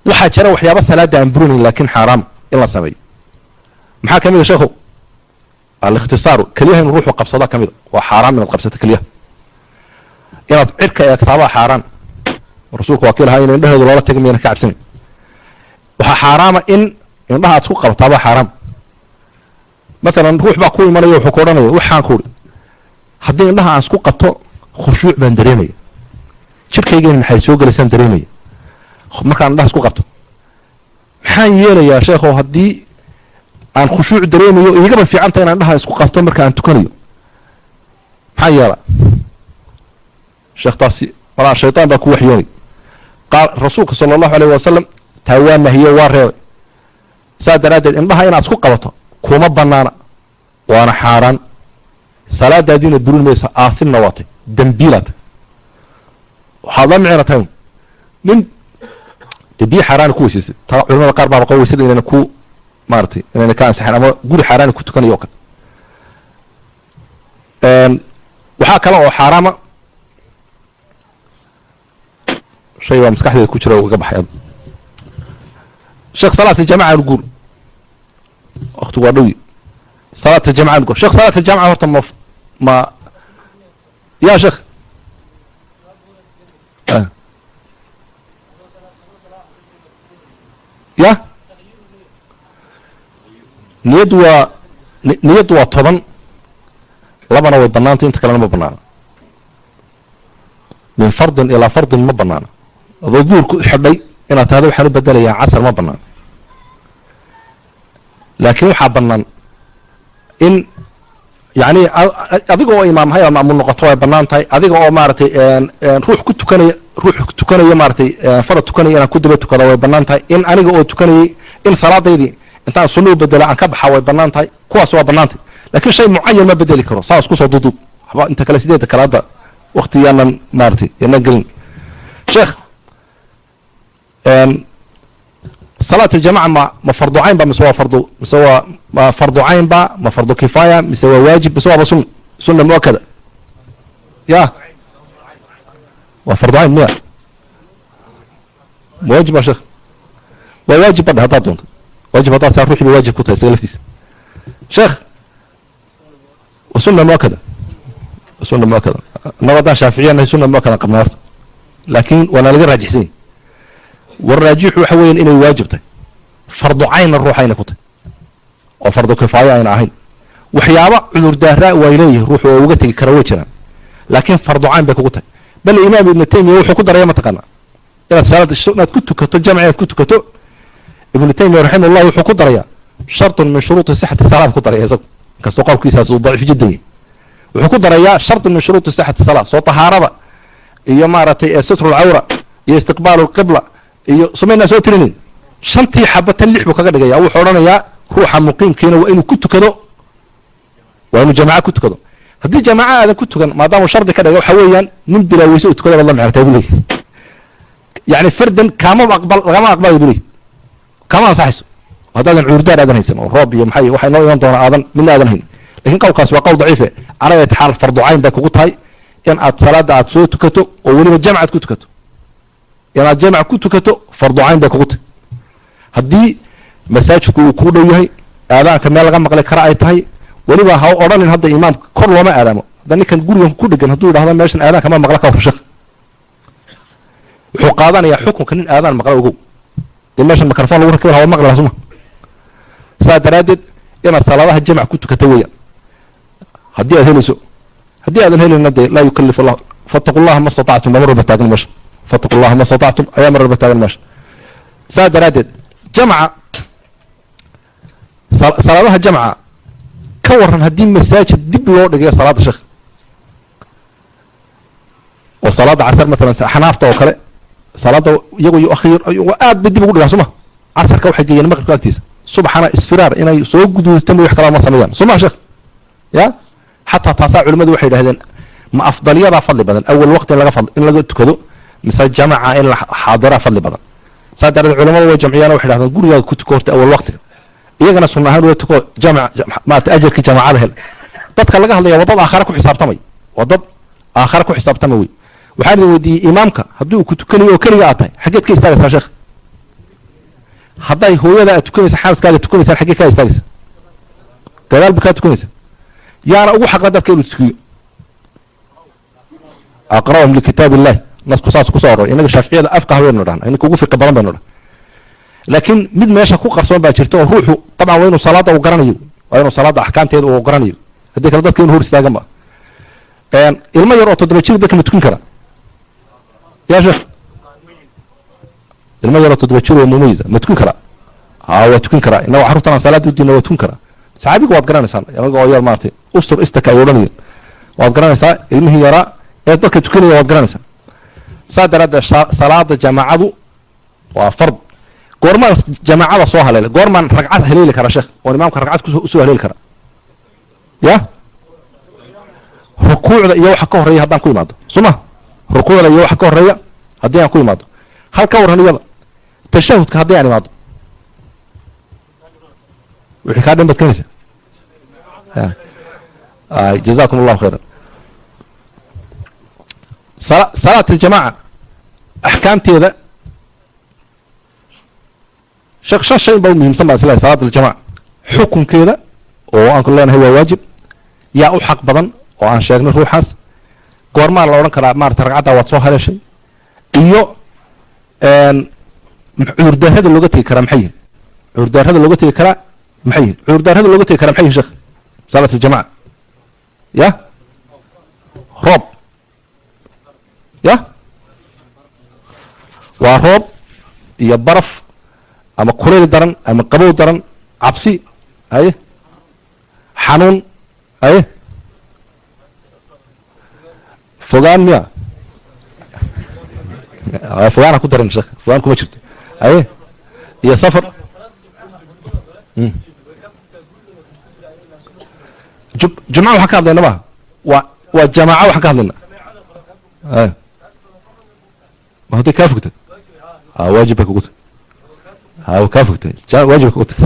waxaa jira waxyaaba salaada aan burinayn lakin xaaraam in la sameeyo maxaa kamid a sheekhu alikhtisaaru keliyaha inu ruuxu qabsada kamida waa xaaraam inaad qabsato keliyaha inaad cirka eegtaabaa xaaraan rasuulku waa kii lahaa in indhahooda loola taga miyana ka cabsanayn waxaa xaaraama in indhaha aad ku qabtaabaa xaaraam maalan ruux baa ku imanaya wuxuu ku odhanaya waxaan ku uri haddii indhaha aan isku qabto khushuuc baan dareemaya jirkaygeena maxay soo gelaysaan dareemaya markaan indhaha isku qabto maxaan yeelayaa sheekhow haddii aan khushuuc dareemayo igaba fiicanta inaan indhaha isku qabto marka aan tukanayo maxaan yeelaa sheekh taasi walaa shaytaan baa ku waxyoonay qaal rasuulka sala allahu alayh wasalam taa waa nahiye waa reebay saa daraaddeed indhaha inaad isku qabato kuma banaana waana xaaraan salaadaadiina burin maysa aafinna waatay dambiilaatay waxaad la micina tahay nin de biyo xaaraana ku weysaystay taa culamada qaar baaba qaba weysada inayna ku maaratay inayna ka ansixin ama guri xaaraana ku tukanayo oo kale waxaa kale oo xaaraama shay baa maskaxdeeda ku jira oo iga baxay sheekh salaat aljamaca anu guur waktigu waa dhowi salaat aljamaca anu guur sheekh salaat aljamaca horta ma ya sheekh ya niyaddu waa toban labana way banaantay inta kalena ma banaana min fardin ilaa fardin ma banaana adoo duur ku xidhay inaad tahdo waxaan u bedelayaa casar ma banaana laakiin waxaa banaan in yani adiga oo imaamhay ama ma'muul noqoto way banaan tahay adiga oo maaratay ruux tukanaya maaratay farad tukanaya inaan ku daba tukada way banaan tahay in aniga oo tukanayay in salaadaydii intaan sunna u bedela aan ka baxa way banaan tahay kuwaas waa banaantay lakin shay mucayan ma bedeli karo saas kusoo duduub waxba inta kale sideeda kale hadda wakti yaanan maaratay yaanan gelin sheekh salaat aljamaca ma fardu cayn ba mise waa ma fardu cayn ba ma fardu kifaaya mise waa waajib mise waaba sunna muakada ya waa fardu cayn miya ma waajib ba sheekh waa waajib badhe haddaad doonto waajib haddaad saa ruuxii ba waajib ku tahay isaga laftiisa sheekh wa sunna muakada sunna muakada annago haddaan shaaficiyanahay sunna muakada qabnaa horta laakin waana laga raajixsan yahy waraajixu waxa weyan inay waajib tahay fardu caynna ruuxayna ku tahay oo fardu kifaaya ayna ahayn waxyaaba cudurdaaraa way leeyihin ruuxu oo uga tegi kara way jiraan laakiin fardu cayn bay kugu tahay bal imaam ibnu taymiya wuxuu ku daraya mataqaana inaad salaad inaad ku tukato jamci inaad ku tukato ibnu taymiya raximahullah wuxuu ku daraya shartun min shuruuti sixati salaad ku daraya isagu inkastoo qowlkiisaas uu daciif jiddan yahay wuxuu ku darayaa shartun min shuruuti sixati salaad soo tahaarada iyo maaratay sitru lcawra iyo istiqbaalu lqibla iyo sumaynaa soo tirinin shantii xaba tan lix buu kaga dhigaya wuxuu odhanayaa ruuxa muqiimkiina waa inuu ku tukado waa inuu jamaca ku tukado haddii jamaca aadan ku tukan maadaama shardi ka dhiga waxa weeyaan nin bilaa weyse u tukada baad la micnatay buu leeyahy yani fardan lagama aqbalayo buu leeyahy kama ansaxayso haddaadan cudurdaar aadan haysan oo roob iyo maxay waxay noo iman doonaa aadan midna aadan hayn lakin qowlkaas waa qowl daciife calaa ayati xaal fardu cayn bay kugu tahay in aad salaada aad soo tukato oo weliba jamcaad ku tukato inaad jamc ku tukato fardu cayn bay kugu tahay haddii masaajidku uu kuu dhow yahay aadaanka meel laga maqli kara ay tahay weliba ha odhanin hadda imaamka kor looma aadaamo hadda ninkan gurigan ku dhegan hadduu idhahdo meeshan aadaanka ma maqla ka war sheekh wuxuu qaadanayaa xukunka nin aadaan maqla ogow dee meeshan mikrofon lagu rakib laha waa maqli laha suma saa daraaddeed inaad salaadaha jamc ku tukata weeyaan haddii aad helayso haddii aadan helayna dee laa yukallifu allah fattaqu llaha ma statactum baa mar walba taagan meesha fattaqu llaha ma statactum ayaa mar walba taagan meesha saa daraaddeed jamca salaadaha jamca كورن هدي مساجد دب لو دغيا صلاه شيخ وصلاه عصر مثلا حنافته وكله صلاه يغو يؤخر واد بدي بقول سما عصر ka waxay geeyeen maqribka agtiisa subhana isfiraar inay soo guduudtamo wax kala ma sameeyaan suma sheekh ya hatta taasa culimadu waxay yiraahdeen ma afdaliyada fadli badan awal waqti laga fadl in laga tukado misal jamaa in la xaadira fadli badan saadar culimadu way jamciyaan waxay yiraahdeen guriga ku tukoorta awal waqti iyagana sunnahan way tuko jamaa ma ajirka jamaacada hel dadka laga hadlayo wadada aakhira ku xisaabtamay wadad aakhira ku xisaabtamay waxaan weydiiyay imaamka hadduu ku tukanayo kaliya aatay xageed ka istaagaysaa sheekh hadday hooyada aad tukanaysa xaaskaaga tukanaysa xagee ka istaagaysa gadaal baa ka tukanaysa yaana ugu xaq dadka inuu tukiyo aqraahum likitaabillah nas ku saas ku soo inaga shaafiiciyada afqah weeynu dhahan inaga ugu fiqh badan baynu dhahan laakiin mid meesha ku qarsoon baa jirto ruuxu tabaan waa inuu salaada u garanayo waa inuu salaada ahkaamteeda u garanayo hadii kale dadka inuu hor istaagan ba ilmo yar oo 7 jir dadka tukan kara يا شيخ المجرى تدبشر ومميزة ما تكون كرا وتكون كرا إنه حرطنا صلاة الدين وتكون كرا سعابي قوات قرانا سان يعني قوات مارتي أسطر استكا يوراني قوات قرانا سان المه يرى يدك تكون قوات قرانا سان صادر هذا صلاة جماعة وفرض قورمان جماعة صوها ليلة قورمان رقعات هليلة كرا شيخ وإمامك رقعات سوها هليلة كرا يا ركوع يوحى كهرية هدان كوي مادو سمع ركوع يوحى كهرية هدان كوي مادو هل كور هنيضا تشهد كهدي يعني ماضو وحي كادم بتكنسة جزاكم الله خيرا صلاة الجماعة أحكام تيذا شيء بقول مهم سمع صلاة الجماعة حكم كذا وأن كلنا هو واجب يا أحق بدن وأن شيخنا هو حاس قرما لو ركنا ما ترقعته وتصوها هذا شيء إيو عردار هذا اللغة كرام حي عردار هذا اللغة كرام محي عردار هذا اللغة كرام حي شيخ صلاة الجماعة يا روب يا وروب يا برف أما كوريل درن أما قبول درن عبسي أي حنون أي فوقان ميا فوقان أكو درن شيخ فوقان كم شرط أي يا سفر جماعة وحكى لنا ما وجماعة وحكى لنا أي ما هو كافك واجبك قلت هاو كافك واجبك قلت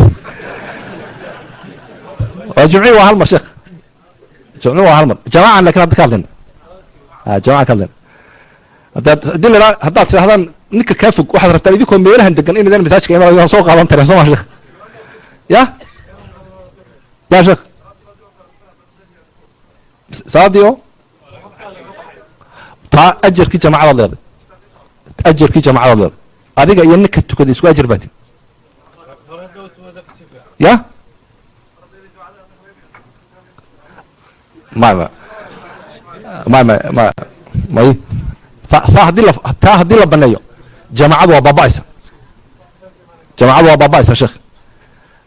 وجمعي وهالمر شيخ جمعي وهالمر جماعة لكن هذا كافلنا جماعة كافلنا دل هذا هذا نك كافك واحد رفت يديكم ميلها ندقن إن ذا المساج كأنه سوق على أنت رسمه شيخ يا شيخ صاديو تا أجر كي جماعة الله أجر كي جماعة الله أديك ينك تكدي سو أجر باتي يا ما صح هدي لا بنيو جماعة وبابايسا جماعة وبابايسا شيخ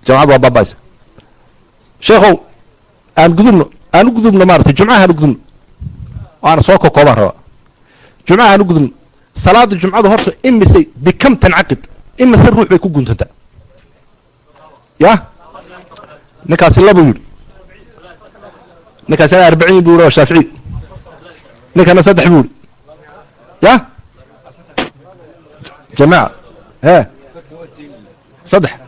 جماعة وبابايسا شيخو أنا قدمنا مارتي جمعة هنقدم وأنا سوكو كوبان روا جمعة هنقدم صلاة الجمعة هرت إما سي بكم تنعقد إما سي الروح بيكون قنتتا يا نكاس الله بيقول نكاس 40 بيقولوا شافعي نكاس 7 بيقول يا جماعة ها صدح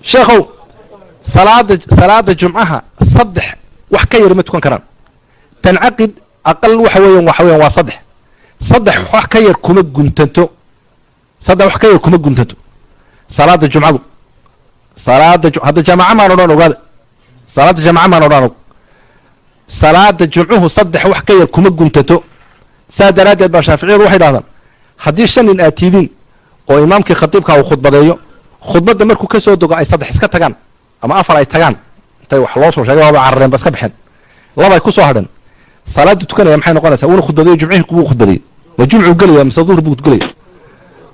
شيخو صلاة الجمعة صدح وحكير ما تكون كرام تنعقد أقل وحويا وصدح صدح وحكير كم جنتنتو صدح وحكير كم جنتنتو صلاة الجمعة هذا جماعة ما نورانو هذا صلاة الجماعة ما نورانو صلاة الجمعة صدح وحكير كم جنتنتو سادرات الشافعي روحي هذا حديث سنين آتيدين وإمامك خطيبك أو خطبة خطبة مركو كسو دوغا أي صدح اسكا تغان أما أفر أي تغان تاي وحلوصو شاقا وابا عررين بس كبحين لابا يكسو هذا صلاة تكون يا محين قناة ونا خطبة جمعيه كبو خطبة وجمع قليا مثل ظهر بوت قليا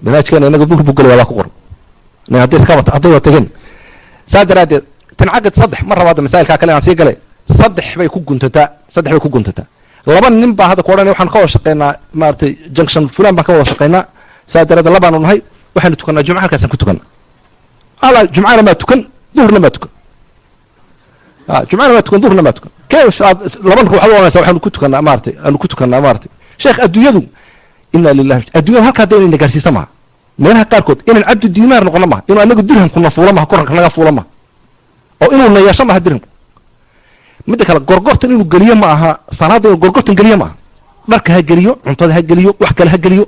بناش كان إنك ظهر بوت قليا باكو قرب نها ديس كابت أطيوة تغن سادرات تنعقد صدح مرة بعد مسائل كاكلي عن سيقلي صدح بيكون كنتتا لبن نمبا هذا كوراني وحن خوش شقينا مارتي جنكشن فلان بكوا شقينا سادر هذا لبن ونهي وحن تكنا جمعة كاسم كنتكنا على جمعة ما تكن ظهر ما تكن جمعة ما تكن ظهر ما تكن كيف لبن هو حلوة ناس وحن كنتكنا مارتي شيخ الدنيا إنا لله الدنيا هكذا دين إنك أرسي سمع منها قاركود إن العبد الدينار نقول ما إنه أنك الدرهم كنا فولما كورن كنا فولما أو إنه نياشة ما الدرهم مدك على قرقرت إنه قليه معها صلاة قرقرت قليه معها برك هالقليه عنطاد هالقليه وحكى هالقليه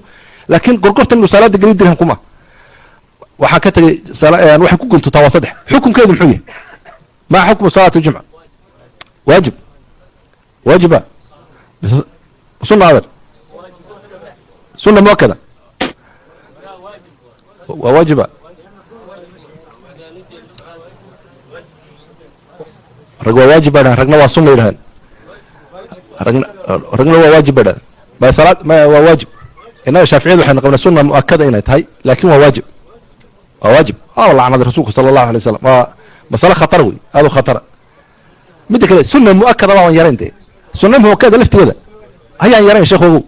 لكن قرقرت إنه صلاة قليه درهم كما وحكت صلاة يعني وحكوا كنت تواصدح حكم كذا محوية ما حكم صلاة الجمعة واجبة بس سنة هذا سنة مؤكدة وواجبة رجوا واجبة رجنا وصلنا إلى هن رجنا واجبة ما صلاة ما واجب إنه الشافعي وحنا قبل سنة مؤكدة إنها هاي لكن هو واجب والله عن الرسول صلى الله عليه وسلم مسألة خطروي هذا خطر مدة كده سنة مؤكدة ما يرين ده سنة مؤكدة لفت كده هي يرين شيخه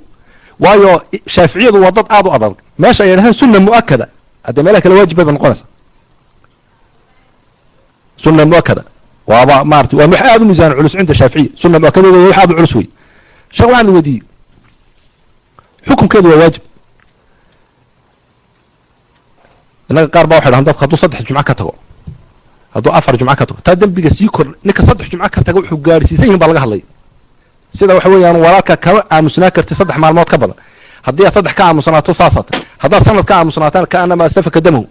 وايو شافعية وضد أعضو أضل ماشي يرهن سنة مؤكدة هذا مالك الواجب بنقص سنة مؤكدة وابا مارتي ومحاذ ميزان علوس عند الشافعي سنة مؤكدة ومحاذ علوسوي شغل عن الودي حكم كذا واجب انك قاربا واحد عندك خطو صدح جمعة كتغو هذا أفر جمعة كتغو تادم بيجس يكر نك صدح جمعة كتغو حجاري سيسين بالغ هاللي سيدا وحوي أنا وراك كوا مسناكر تصدح مع الموت قبل هدي صدح كعام مصنعته صاصت هذا سنة كعام مصنعتان كأنما سفك دمه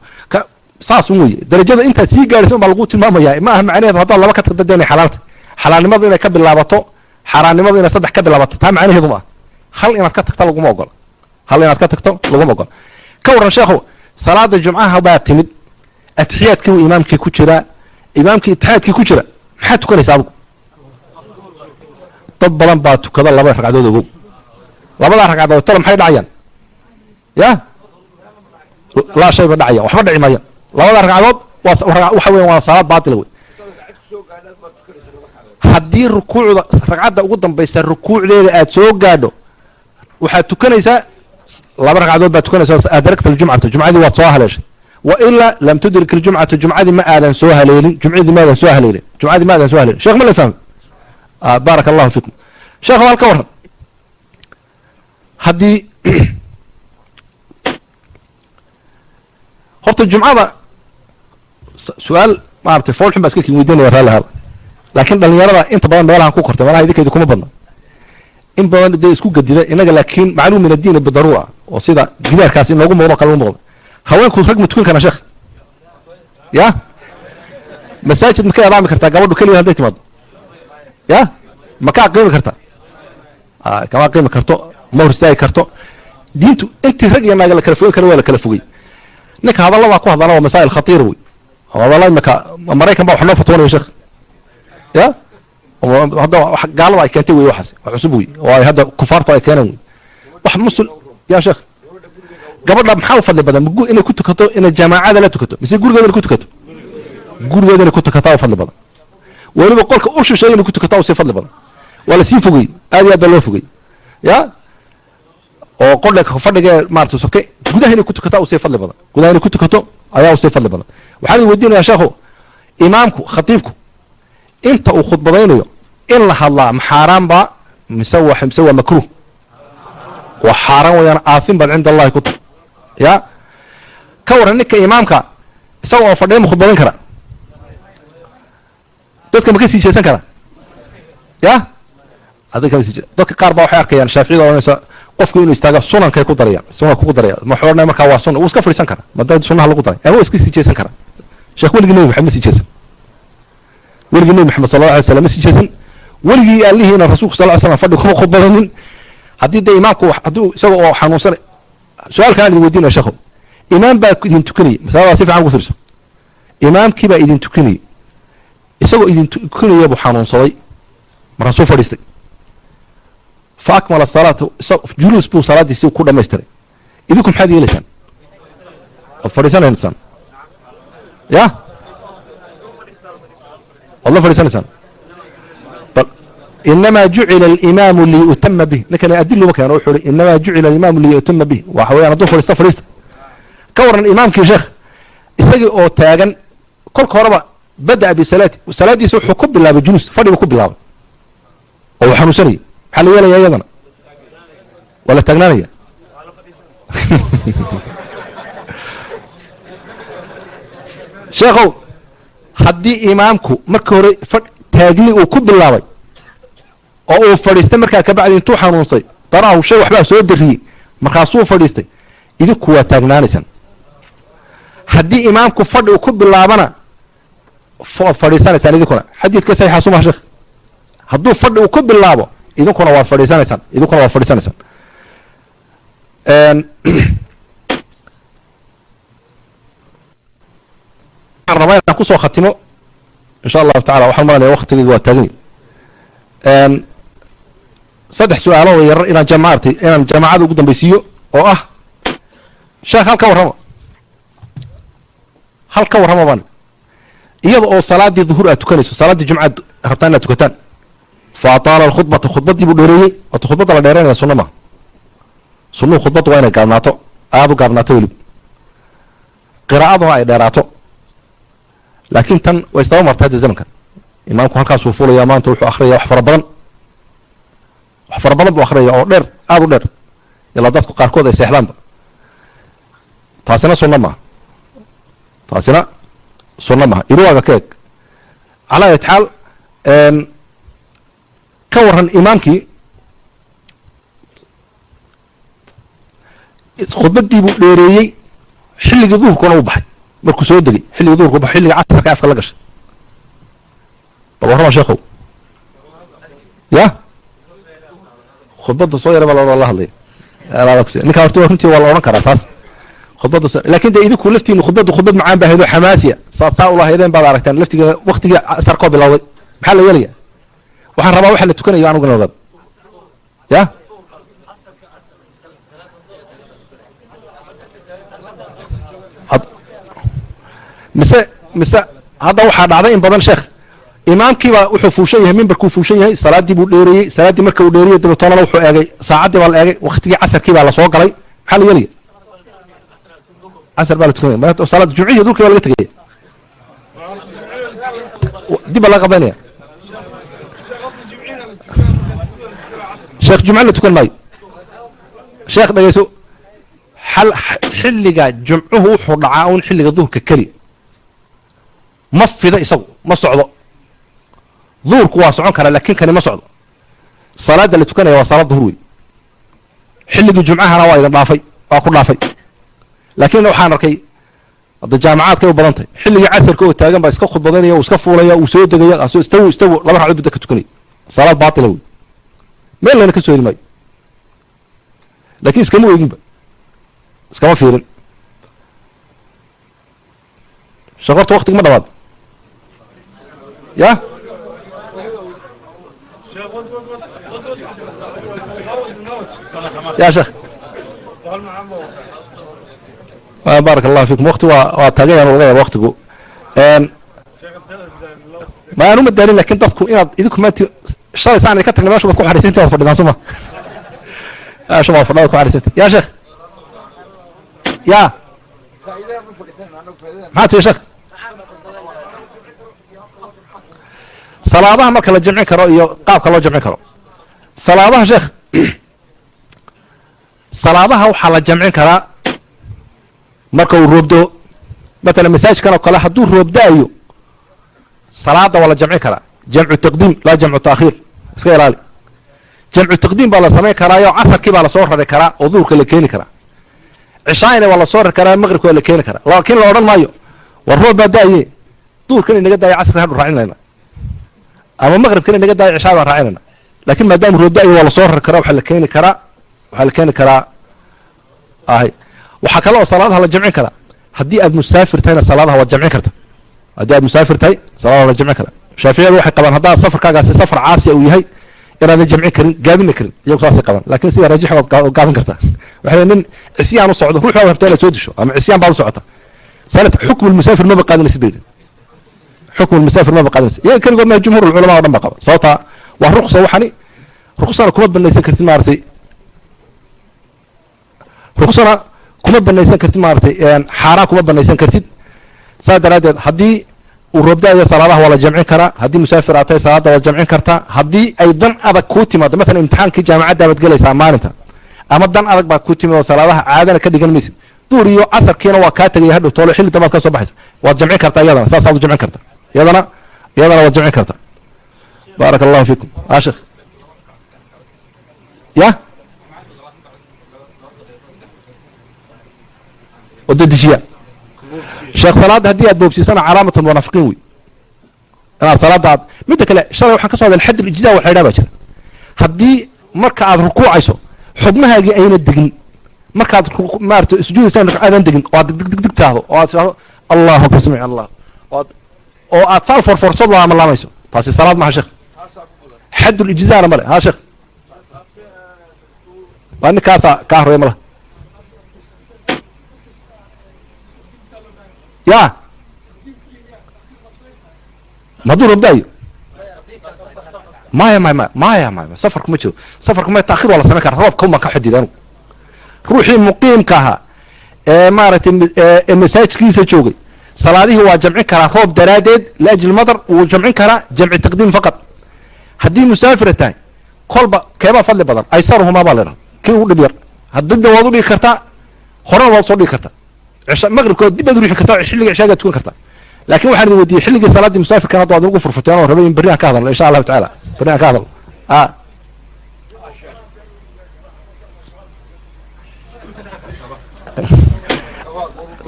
صاص موي درجة أنت تيجي سوم بالقوت الماما يا ما هم عنيه هذا الله ما كتب الدنيا حلال ما ضينا كبل لابطو حرام ما ضينا صدح كبل لابطو تام عنيه ضما خل إنك كتكتل لقوم أقول كورن شيخو صلاة الجمعة هبات تمد أتحيات كيو إمامك كوتشرا إمامك اتحاد كوتشرا محد تكون يسابقه طب بلان باتو كذا الله بيحرق عدود وقوم الله بيحرق عدود ترى محيد عيان يا لا شيء بدع عيان وحبد عمايان الله بيحرق عدود وحوي وصلاة باطلة haddii rukuucda ragcada ugu dambaysa rukuucdeeda aad soo gaadho waxaad tukanaysaa laba ragcadood baad tukanaysaa adragta jumcada jumcadii waad soo haleeshay wa illa lam tudrik aljumcata jumcadii ma aadan soo haleelin jumcadii ma aadan soo haleelin sheekh ma la fahmo بارك الله فيكم شيخ والكورن هدي horta jumcada su'aal ma artay foolxun baa iska kiimidinaya raalaha laakiin dhalinyarada inta badan meelahan ku kortay malaha idinkeedu kuma badna in badan day isku gadida inaga laakiin macluum min ad-diin bidaruura oo sida gidaarkaas inoogu muuqdo kala muuqdo haweenku rag mutkin kana sheekh ya masaajid ma ka yaabami kartaa gabadhu kaliya haday timaado ya ma ka qiimi kartaa kama qiimi karto ma horsaay karto diintu intii rag iyo naag la kala fogay kala wala kala fogay ninka hadallada ku hadlana waa masaa'il khatiir wey wallahi maka maraykan baa wax loo fatwoonay sheekh ya hada gaalada ay keentay way waxas wax cusub wey oo hada kufaarta ay keeneen wax muslim ya sheekh gabadha maxaa fadli badan magu inay ku tukato inay jamaacada la tukato mise gurigeeda ku tukato gurigeeda ku tukato fadli badan waliba qolka u shisheeyay inay ku tukato si fadli badan wala si fogay aad iyo aad loo fogay ya oo qolka fadhiga maarto soke gudaha inay ku tukato si fadli badan gudaha inay ku tukato ayaa si fadli badan waxaan weydiinayaa sheekhu imaamku khatiibku inta uu khudbadaynayo in la hadlaa maxaaraan ba misawa makruh wa xaaraan wayaan aafin bad cinda Allah ku ya ka waran ninka imaamka isagoo fadhiyo khudbadan kara dadka ma ka sii jeesan kara ya adaka ma sii dadka qaar baa waxay arkayaan shaafiiciga oo qofku inuu istaago sunankay ku darayaan ma xoornaa marka waa sunna uu iska fariisan kara madad sunnaha lagu daray ama iska sii jeesan kara sheekh waliga nabi maxamed sii jeesan waliga nabi maxamed sallallahu alayhi wasallam sii jeesan waligi allahiina rasuulku sallallahu alayhi wasallam fadhi kuma khudbadanin hadii de imaamku haduu isagoo xanuunsan su'aalkan idin weydiinaa sheekhu imaam baa idin tukanay masalada si fiican ugu fiirso imaamkii baa idin tukanay isagoo idin tukanay buu xanuunsaday marka soo fadhiistay فأكمل الصلاة جلوس بو صلاة يسوي كل ما يشتري إذاكم حد يلسان فريسان إنسان يا والله فريسان إنما جعل الإمام ليؤتم به لكن أدل مكان روحه إنما جعل الإمام ليؤتم به وحويا نضوف فريستا كورا الإمام كي شيخ إساقي أو تاغن كل كهرباء بدأ بصلاته وصلاته سوحه كب الله بالجلوس فريق كب الله أو حنوسني حال يلا يا يدنا ولا تاغنانيا شيخو haddii imaamku markii hore taagni uu ku bilaabay oo uu fadhiistay markaa ka bacdi intuu xanuunsay daraahu shay waxbaa soo dariyey markaasuu fadhiistay idinku waa taagnaanaysan haddii imaamku fadhi uu ku bilaabana fadhiisanaysaan idinkuna xadiidka saxiixa suma sheekh hadduu fadhi uu ku bilaabo idinkuna waad fadhiisanaysaan ربنا كوسو ختمه ان شاء الله تعالى waxaan maraa waqtiga waa taagni saddex su'aalo yar inaan jamaacada ugu dambaysiyo oo ah sheekh halka warrama baan iyada oo salaadii dhuhur aad tukanayso salaadii jumcad rabtaan aad tukataan fa taala khudbadii buu dheereeyay oo khudbada la dheereeyo sunnama khudbadu waa inay gaabnaato aad u gaabnaato wali qiraa'aduna ay dheeraato laakiin tan way istaba martay hadda zamankan imaamku halkaas uu fuulaya maanta wuxuu akhriyay wax fara badan buu akhriyay oo dheer aad u dheer ilaa dadku qaarkood ay seexdaanba taasina sunna maaha iruwaaga ka eg calaa ayat xaal ka waran imaamkii khudbadii buu dheereeyey xilligii duhurkuna u baxay markuu soo degay xilliga duhurku baxay xilliga casarka afka la gashay bal warrama sheekhow ya khudbadda soo yara baa la hadlaya ninkaa horta runtii waa la odhan karaa taas khudbadda laakiin dee idinku laftiinu khudbad macaan baa haydo xamaasiya saa ulahaydeen baad aragtaan laftiga waktigii asarkoo bilowday maxaa la yeelaya waxaan rabaa waxa la tukanayo anuguna ogaad ya mise hadda waxaa dhacday in badan sheekh imaamkiibaa wuxuu fuushan yahay mimbarkuu fuushan yahay salaadii buu dheereeyey salaaddii marka uu dheeriyey dabatoonana wuxuu eegay saacaddii baa la eegay waktigii casarkii baa lasoo galay maxaa la yeelaya casar baa la tukanaya salaada jumcihii duurkii baa laga tegaya dib baa laga qadaynaya sheekh jumco la tukan maayo sheekh dhegeyso xilliga jumcuhu wuxuu dhacaa un xilliga duhurka keliya ma fida isagu ma socdo duhurku waa socon karaa laakiin kani ma socdo salaada la tukanaya waa salaad duhur wey xilligii jumcahana waa idin dhaafay waa ku dhaafay laakiin waxaan arkay hadda jaamacaadkay u badan tahay xilligii casarka oo taagan baa iska khudbadaynaya uu iska fuulaya uu soo degaya istawu laba ragcad buu ka tukanaya salaad baatila wey meel lana ka soo heli maayo laakiin iskama weeginba iskama fiirin sheekh waqtiga ma dhawaad ya يا شيخ بارك الله فيكم وقت وتاجي انا وغير وقتكم ما انا مدانين لكن dadku inaad idinku maanta shalay saan ka tagna meesha ku xariisinta oo fadhidan suma shuma fadhidan ku xariisinta ya sheekh ya haat ya sheekh salaadaha marka la jamcin karo iyo qaabka loo jamcin karo salaadaha sheekh salaadaha waxa la jamcin karaa marka uu roobdo مثلا مساجكنا وكلا حدو روب دايو صلاة ولا جمع كلا جمع التقديم لا جمع التأخير اسكير علي جمع التقديم بالا سمي كلا يو عصر كي بالا صور هذا كلا وظهور كلا كيني كلا عشاءنا ولا صور كلا المغرب كلا كيني كلا لكن لو رن مايو والروب دايي ظهور كلا نقد داي عصر هذا راعينا لنا اما المغرب كلا نقد داي عشاء راعينا لكن ما دام روب دايي ولا صور كلا وحل كيني كلا وحل كيني كلا اهي وحكى له صلاة لا جمع كلا haddii aad musaafir tahayna salaadaha waad jamcin karta haddii aad musaafir tahay salaadaha waad jamcin kara shaafiyadu waxay qabaan haddaa safarkaagaasi safar caasi uu yahay inaadan jamcin karin gaabina karin iyagu saasay qabaan laakiin sida raajix waad gaabin kartaa waxay nin cisyaan u socdo ruuxa rabtaa inaad soo disho ama cisyaan baad u socota sanad xukm almusaafir ma qaadinaysid bay حكم المسافر ما بقى نسي يعني كل ما جمهور العلماء ودن بقى صوتها والرخصة وحني رخصنا كما بنيسان كرتي مارتي رخصنا كما بنيسان كرتي مارتي يعني حارة كما بنيسان كرتي صادر هذا هدي وربدا يا صلاة ولا جمعين كرا هدي مسافر أتى صلاة ولا جمعين كرتا هدي أيضا هذا كوتي ما مثلا امتحان كي جامعة ده بتقول سامانته أما ضن هذا بكوتي ما صلاة عادة كده جن ميسي دوريو عصر كينا وكاتب يهدو طول حين تبغى كسب بحث وجمعين كرتا يلا أساس هذا جمعين كرتا يلا وجمعين كرتا بارك الله فيكم عاشق يا ودد شيء شيخ صلاة هدي أدوبسي سنة علامة المنافقين وي أنا صلاة متى كلا شرع وحنا كسر الحد الإجزاء والحياة بشر هدي مركع الركوع عيسو حضنها جي أين الدقن مركع مارت سجود سنة أين الدقن دق تاهو الله أكبر سمع الله أتصال فرصة الله عمل الله ما يسو تاسي صلاة مع شيخ حد الإجزاء أنا ملا ها شيخ وأنا كاهرو يملا يا ما دور بدايو ما سفركم ما سفركم ما تأخير ولا سمك روبكم ما كحديدانو روحي مقيم كها مارت المساج كيسة شوقي صلاته هو جمع كرا روب درادد لأجل المطر وجمع كرا جمع تقديم فقط هدي مسافر تاني كل كيما فضل بدر أيسره ما بالنا كيف دبير هدد وضوء كرتا خرا وصول كرتا عشاء مغرب كود دب يروح كرتا حلقة عشاء تكون كرتا لكن واحد ودي حلقة صلاة مسافر كانت وضع نقول فرفتان وربين بريها كهذا إن شاء الله تعالى بريها كهذا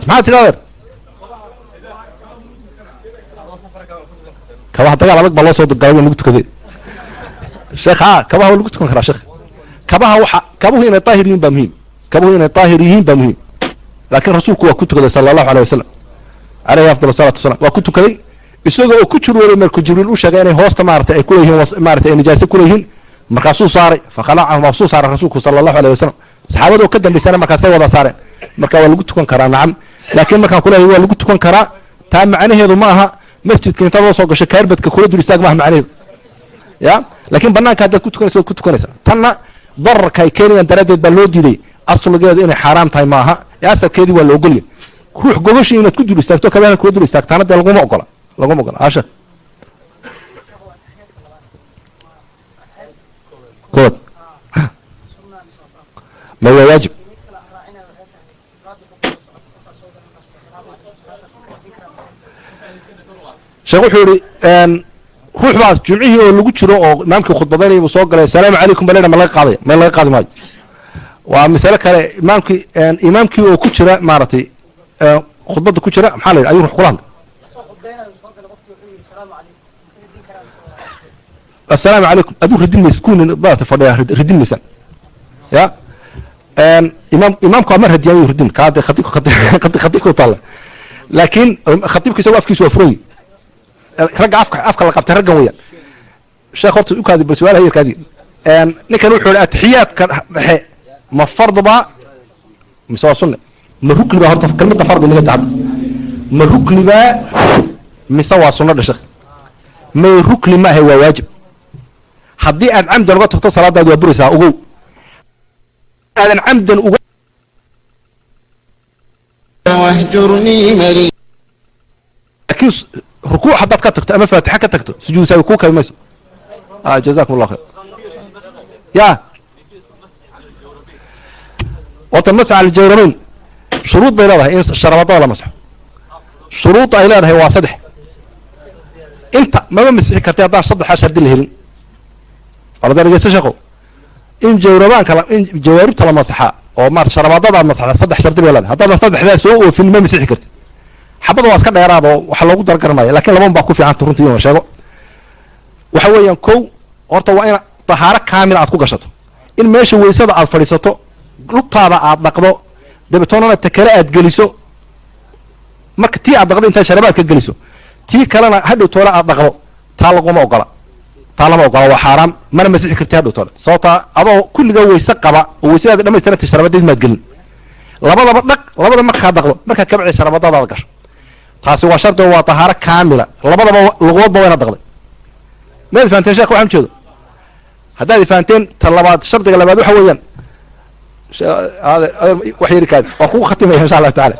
سمعت غير كواحد طيب على بالله صوت الجواب اللي قلت كذي الشيخ كواها اللي قلت كذا شيخ كواها هنا طاهرين بمهم كواها هنا طاهرين بمهم لكن رسولك وكنت كذا صلى الله عليه وسلم عليه أفضل الصلاة والسلام وكنت كذا يسوق وكتشر ولا مركو جبريل وشجعني هوست مارته كلهم مارته نجاسة كلهم مركاسو صار فخلعهم مبسوط على رسولك صلى الله عليه وسلم صحابته كده بسنة مركاسي وضع صار مركا ولا قلت كون كرا نعم لكن مركا كله هو اللي قلت كون كرا تام معناه هذا معها مسجد كنت توصل شكار بدك كله دول يستاق معها معناه يا لكن بناك هذا كنت كنيسة تنا ضر كي كان يتردد باللودي دي أصل جد إنه حرام تاي معها يا أسف كذي ولا أقول لي روح جوش إنه تكون دول يستاق تو كمان كله دول يستاق تنا ده لقوم أقوله عشان كود ما هو واجب شيخ وحوري روح باس جمعيه oo lagu jiro oo imaamkii khudbadaynay uu soo galay salaamu calaykum balena ma laga qaaday maayo waa misal kale imaamkii oo ku jira maaratay khudbada ku jira maxaa la ayuu ruux kula hadlay السلام عليكم ادو ردين مسكون بات فديا ردين مسان يا امامك امر هديان ردين كاد خطيبك وطلع لكن خطيبك سوى افكيس وفروي رجع افك لقبت رجع ويا الشيخ قلت له كذا بسؤال هي كذا نك نروح الاتحيات ما فرض با مسوا سنه ما ركن با هرت كلمه فرض اللي تعب ما ركن با مسوا سنه الشيخ ما ركن ما هو واجب haddii aad camdan uga tagto salaadaadu waa buraysaa ogow aadan camdan uga laakiin rukuuc haddaad ka tagto ama faatixa ka tagto sujuud saawi kuu kabi mayso jazaakum allah khayr ya wata masx al jawramin shuruud bay leedahay in sharabada la masxo shuruud ay leedahay waa saddex inta maba masixi kartay haddaan saddex shardi la helin على درجة شقو إن جوربان كلا إن جوارب تلا مسحة أو مار شربات ضد مسحة صدق شرط بيلاد هذا صدق ذا سوء في الماء مسيح كرت حبض واسكت يا رابو وحلو درجة الماء لكن لما بقول في عن ترنتي يوم شقو وحوي كو أرتوا وين طهارة كاملة أتكو قشته إن ماشي ويسد على فريسته لقطة على نقضه ده بتونا التكرات جلسوا ما كتير أعتقد أنت شربات كجلسوا تي كلام هدو تولا أعتقده تعلقوا ما وقلا طالما وقالوا حرام ما انا مسيح كرتي هذا طول صوتا ادو كل جو ويسقبا ويساد dhameystirta sharbadid ma gelin labada daq labada marka daqdo marka kabci sharbadada gasho taasi waa shardi waa tahaaro kaamila labadaba luqadba wayna dhaqday ma fahanteen sheekh waxaan jeedo haddaad fahanteen ta labaad shardiga labaad waxa weeyaan wax yiri kaad oo ku khatimaya insha Allah taala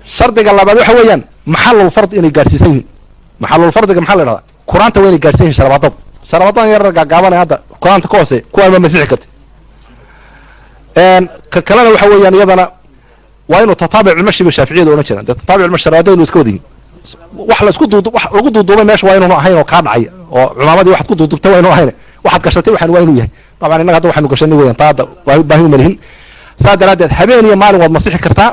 shardiga labaad waxa weeyaan maxallul fard inay gaarsiisan yihiin maxallul fardiga maxaa la yiraahdaa quraanta way inay gaarsiisan yihiin sharabadan yar gaaban hadda quraanta ka hoose kuwa ma masixi karti ka kalena waxa weeyaan iyadana waa inuu tataabic ilmashi bi shaafiiciyada oo jiraan tataabic ilmashi sharaadaynu iska wadiin wax la isku duudo wax lagu duuduubay meesha waa inuu ahayn oo ka dhacay oo cumaamadii waxaad ku duudubtay waa inuu ahayn waxaad gashatay waxaan waa inuu yahay طبعا innaga hadda waxaanu gashanay weeyaan taada baahi uma lihin saa daraadeed habeen iyo maalin waad masixi kartaa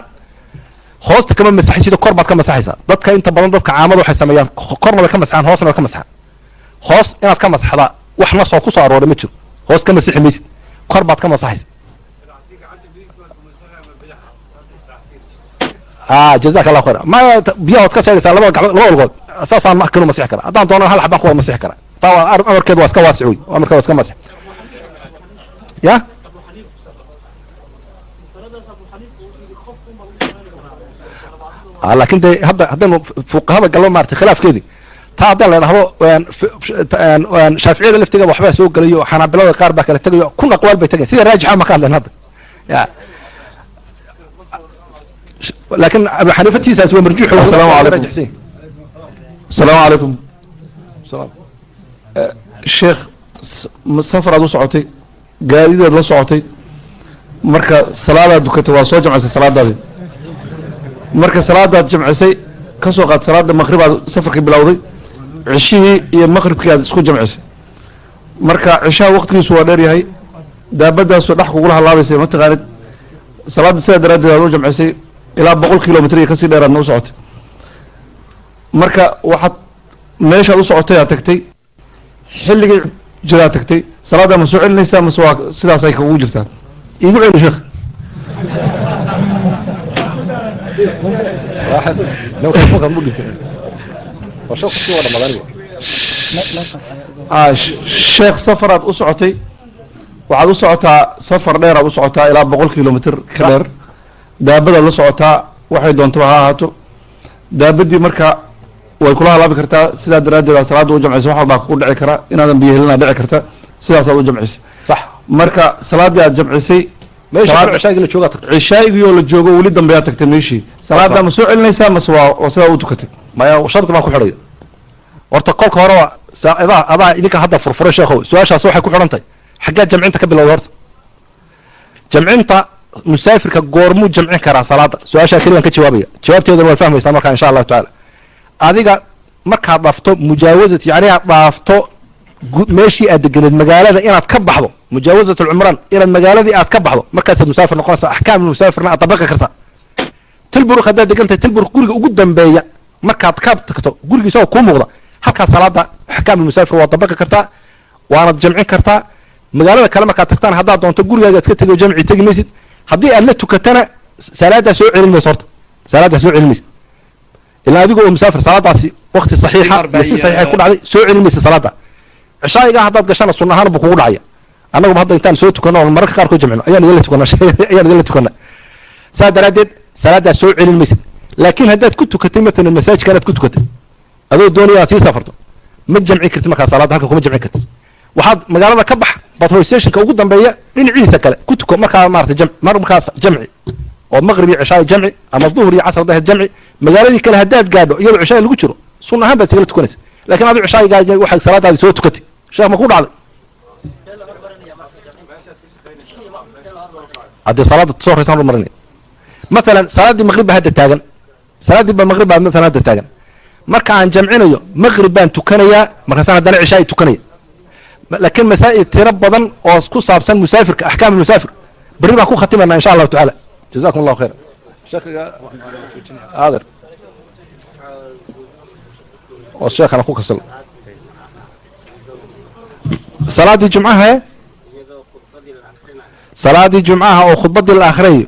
hoosta kama masaxaysid kor baad ka masaxaysaa dadka inta badan dadka caamada waxay sameeyaan korna way ka masaxaan hoosna way ka masaxaan hoos inaad ka masaxdaa wax na soo ku soo arooray ma jiro hoos ka masixi maysid kor baad ka masaxaysaa جزاك الله خير ما بياخد كسر سالبا لبا لغود اساسا ما كانوا مسيح كره هذا دون هل حبان كو مسيح كره طبعا امر كده واسكا واسعوي امر كده واسكا مسيح يا ابو حنيفه لكن هذا فوق هذا قالوا مارتي خلاف كذي تا هذا لا هو وان شافعي لفتيغا waxba soo galiyo xanaabilada qaar ba kala tagayo kun aqwaal bay tagay sida raajixa ma ka hadlan hada ya لكن ابو حنيفه تيساس هو مرجوح. السلام عليكم. السلام عليكم. السلام الشيخ مسافر ادو سocotay gaarideed la socotay marka salaada dukatay waa soo jamcisay salaadaadi marka salaadaad jamcisay ka soo qaad salaada maghrib safarkii bilowday cishii iyo maghribkii aad isku jamcisay marka cishaa waqtigiisu waa dheer yahay daabadaas dhax kugu halaabaysay ma taqaanid salaada sida daraadeed aad u jamcisay ilaa 100 kilomitir ka sii dheeraad noo socotay marka waxaad meesha u socotay aad tagtay xilligii jiraa tagtay salaada ma soo celinaysaa ma sidaas ay kugu jirtaa iigu celi sheekh واحد لو كان فوق المدة وشوف شو ولا مداري sheekh safaraad u socotay waxaad u socotaa safar dheer aad u socotaa ilaa 100 kilomitir ka dheer daabada la socotaa waxay doonto ha ahaato daabadii marka way kula halaabi kartaa sidaa daraadeed salaada u jamciso wax walba ku dhici kara inaadan biyo helina dhici karta sidaas aad u jamcisay صح marka salaadii aad jamcisay meesha cishaaga la jooga tagtay cishaaga oo la joogo wali dambe aad tagtay meeshii salaada ma soo celinaysaa ma waa sidaa u tukatay ma sharti ma ku xidhay horta kolka hore waa adaa idinka hadda furfuray sheekhow su'aashaas waxay ku xidhantahay xaggaad jamcinta ka bilowday horta jamcinta musaafirka goormuu jamcin karaa salaada su'aasha kaliya ka jawaabaya jawaabteedana way fahmaysaa marka insha Allah taala adiga markaad dhaafto mujaawazat yani aad dhaafto meeshii aad deganeed magaalada inaad ka baxdo mujaawazat al-umran inaad magaaladii aad ka baxdo markaas aad musaafir noqonaysaa ahkaam musaafirna aad tabaqi kartaa tilburu hadaa degantay tilburu guriga ugu dambeeya markaad ka tagto gurigiisa oo ku muuqda halka salaada ahkaam musaafir waa tabaqi kartaa waana jamcin kartaa magaalada kale markaad tagtaan hadaa doonto gurigaaga iska tago jamci tagi maysid hadii aad la tukatana salaada soo celin mayso horta salaada soo celin maysid ilaa adigoo musaafir salaadaasi waqti saxiixa si saxiixa ku dhacday soo celin maysid salaada cishaaga hadaad gashana sunnahan buu kugu dhacaya anagu hadda intaan soo tukano marka qaar ku jamcino ayaan la tukana saa daraadeed salaada soo celin maysid laakiin hadaad ku tukatay midna masaajidka aad ku tukatay adoo doonaya si safarto ma jamci kartid marka salaada halka kuma jamci kartid waxaad magaalada ka bax petrol stationka ugu dambeeya dhinaciisa kale ku tuko marka maartay markaas jamci oo maghrib iyo cishaa jamci ama dhuhur iyo casr dhahay jamci magaaladii kale hadaad gaadho iyadoo cishaa lagu jiro sunnahan baad sigala tukanaysaa laakiin adigu cishaaga waxa salaadaadi soo tukatay sheekh ma ku dhacday hadii salaada soo reesan marinay مثلا salaadii maghrib hadda taagan salaadii maghrib مثلا hadda taagan marka aan jamcinayo maghrib baan tukanaya markaas aan dana cishaa tukanaya laakiin masaa'il tira badan oo ku saabsan musaafirka ahkaam musaafir bari baan ku khatimayna insha Allah ta'ala jazakum Allah khair sheekhiga haadir oo sheekhana ku kasal salaadii jumcaha salaadii jumcaha oo khudbadii la akhriyo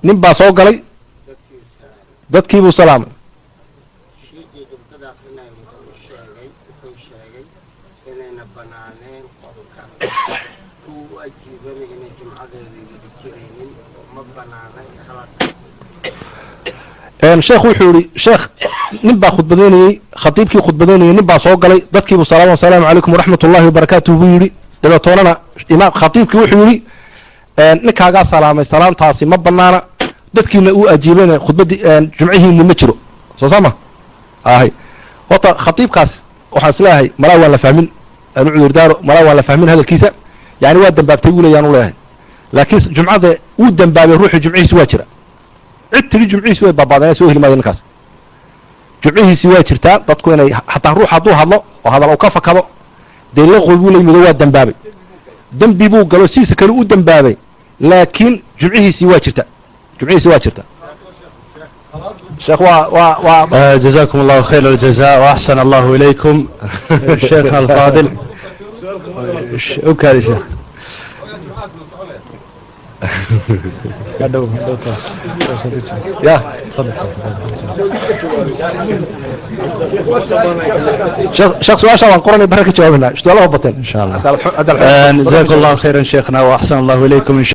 nin baa soo galay dadkii buu salaamay sheekh wuxuu yidhi sheekh nin baa khudbadaynayey khatiibkii khudbadaynayey nin baa soo galay dadkiibuu salaamu calaykum waraxmat ullahi wabarakaatuhu buu yidhi dabeetoonana imaam khatiibkii wuxuu yidhi ninkaagaa salaamay salaamtaasi ma banaana dadkiina uu ajiibana khudbaddii jumcihiinni ma jiro soo saama ahay horta khatiibkaas waxaan isleeyahay malaa waan la fahmin aanu cudurdaaro malaa waan la fahmin hadalkiisa yani waa dambaabtay buu leeyaan u leeyahay laakiin jumcada uu dambaabay ruuxii jumcihiisi waa jira cid tiri jumcihiisi way baabaadeen soo heli maayo ninkaas jumcihiisi waa jirtaa dadku inay xataa ruux hadduu hadlo oo hadal uu ka fakado dee laqoy buu la yimido waa dambaabay dembi buu galo sidiisa kale u dambaabay laakiin jumcihiisii waa jirta jumcihiisii waa jirta sheekh waa جزاكم الله خير الجزاء وأحسن الله إليكم شيخنا الفاضل وكالي شيخ يا شخص سؤال وان قرني بركة جوابنا سؤال بطل إن شاء الله جزاكم الله خيرا شيخنا وأحسن الله إليكم إن شاء الله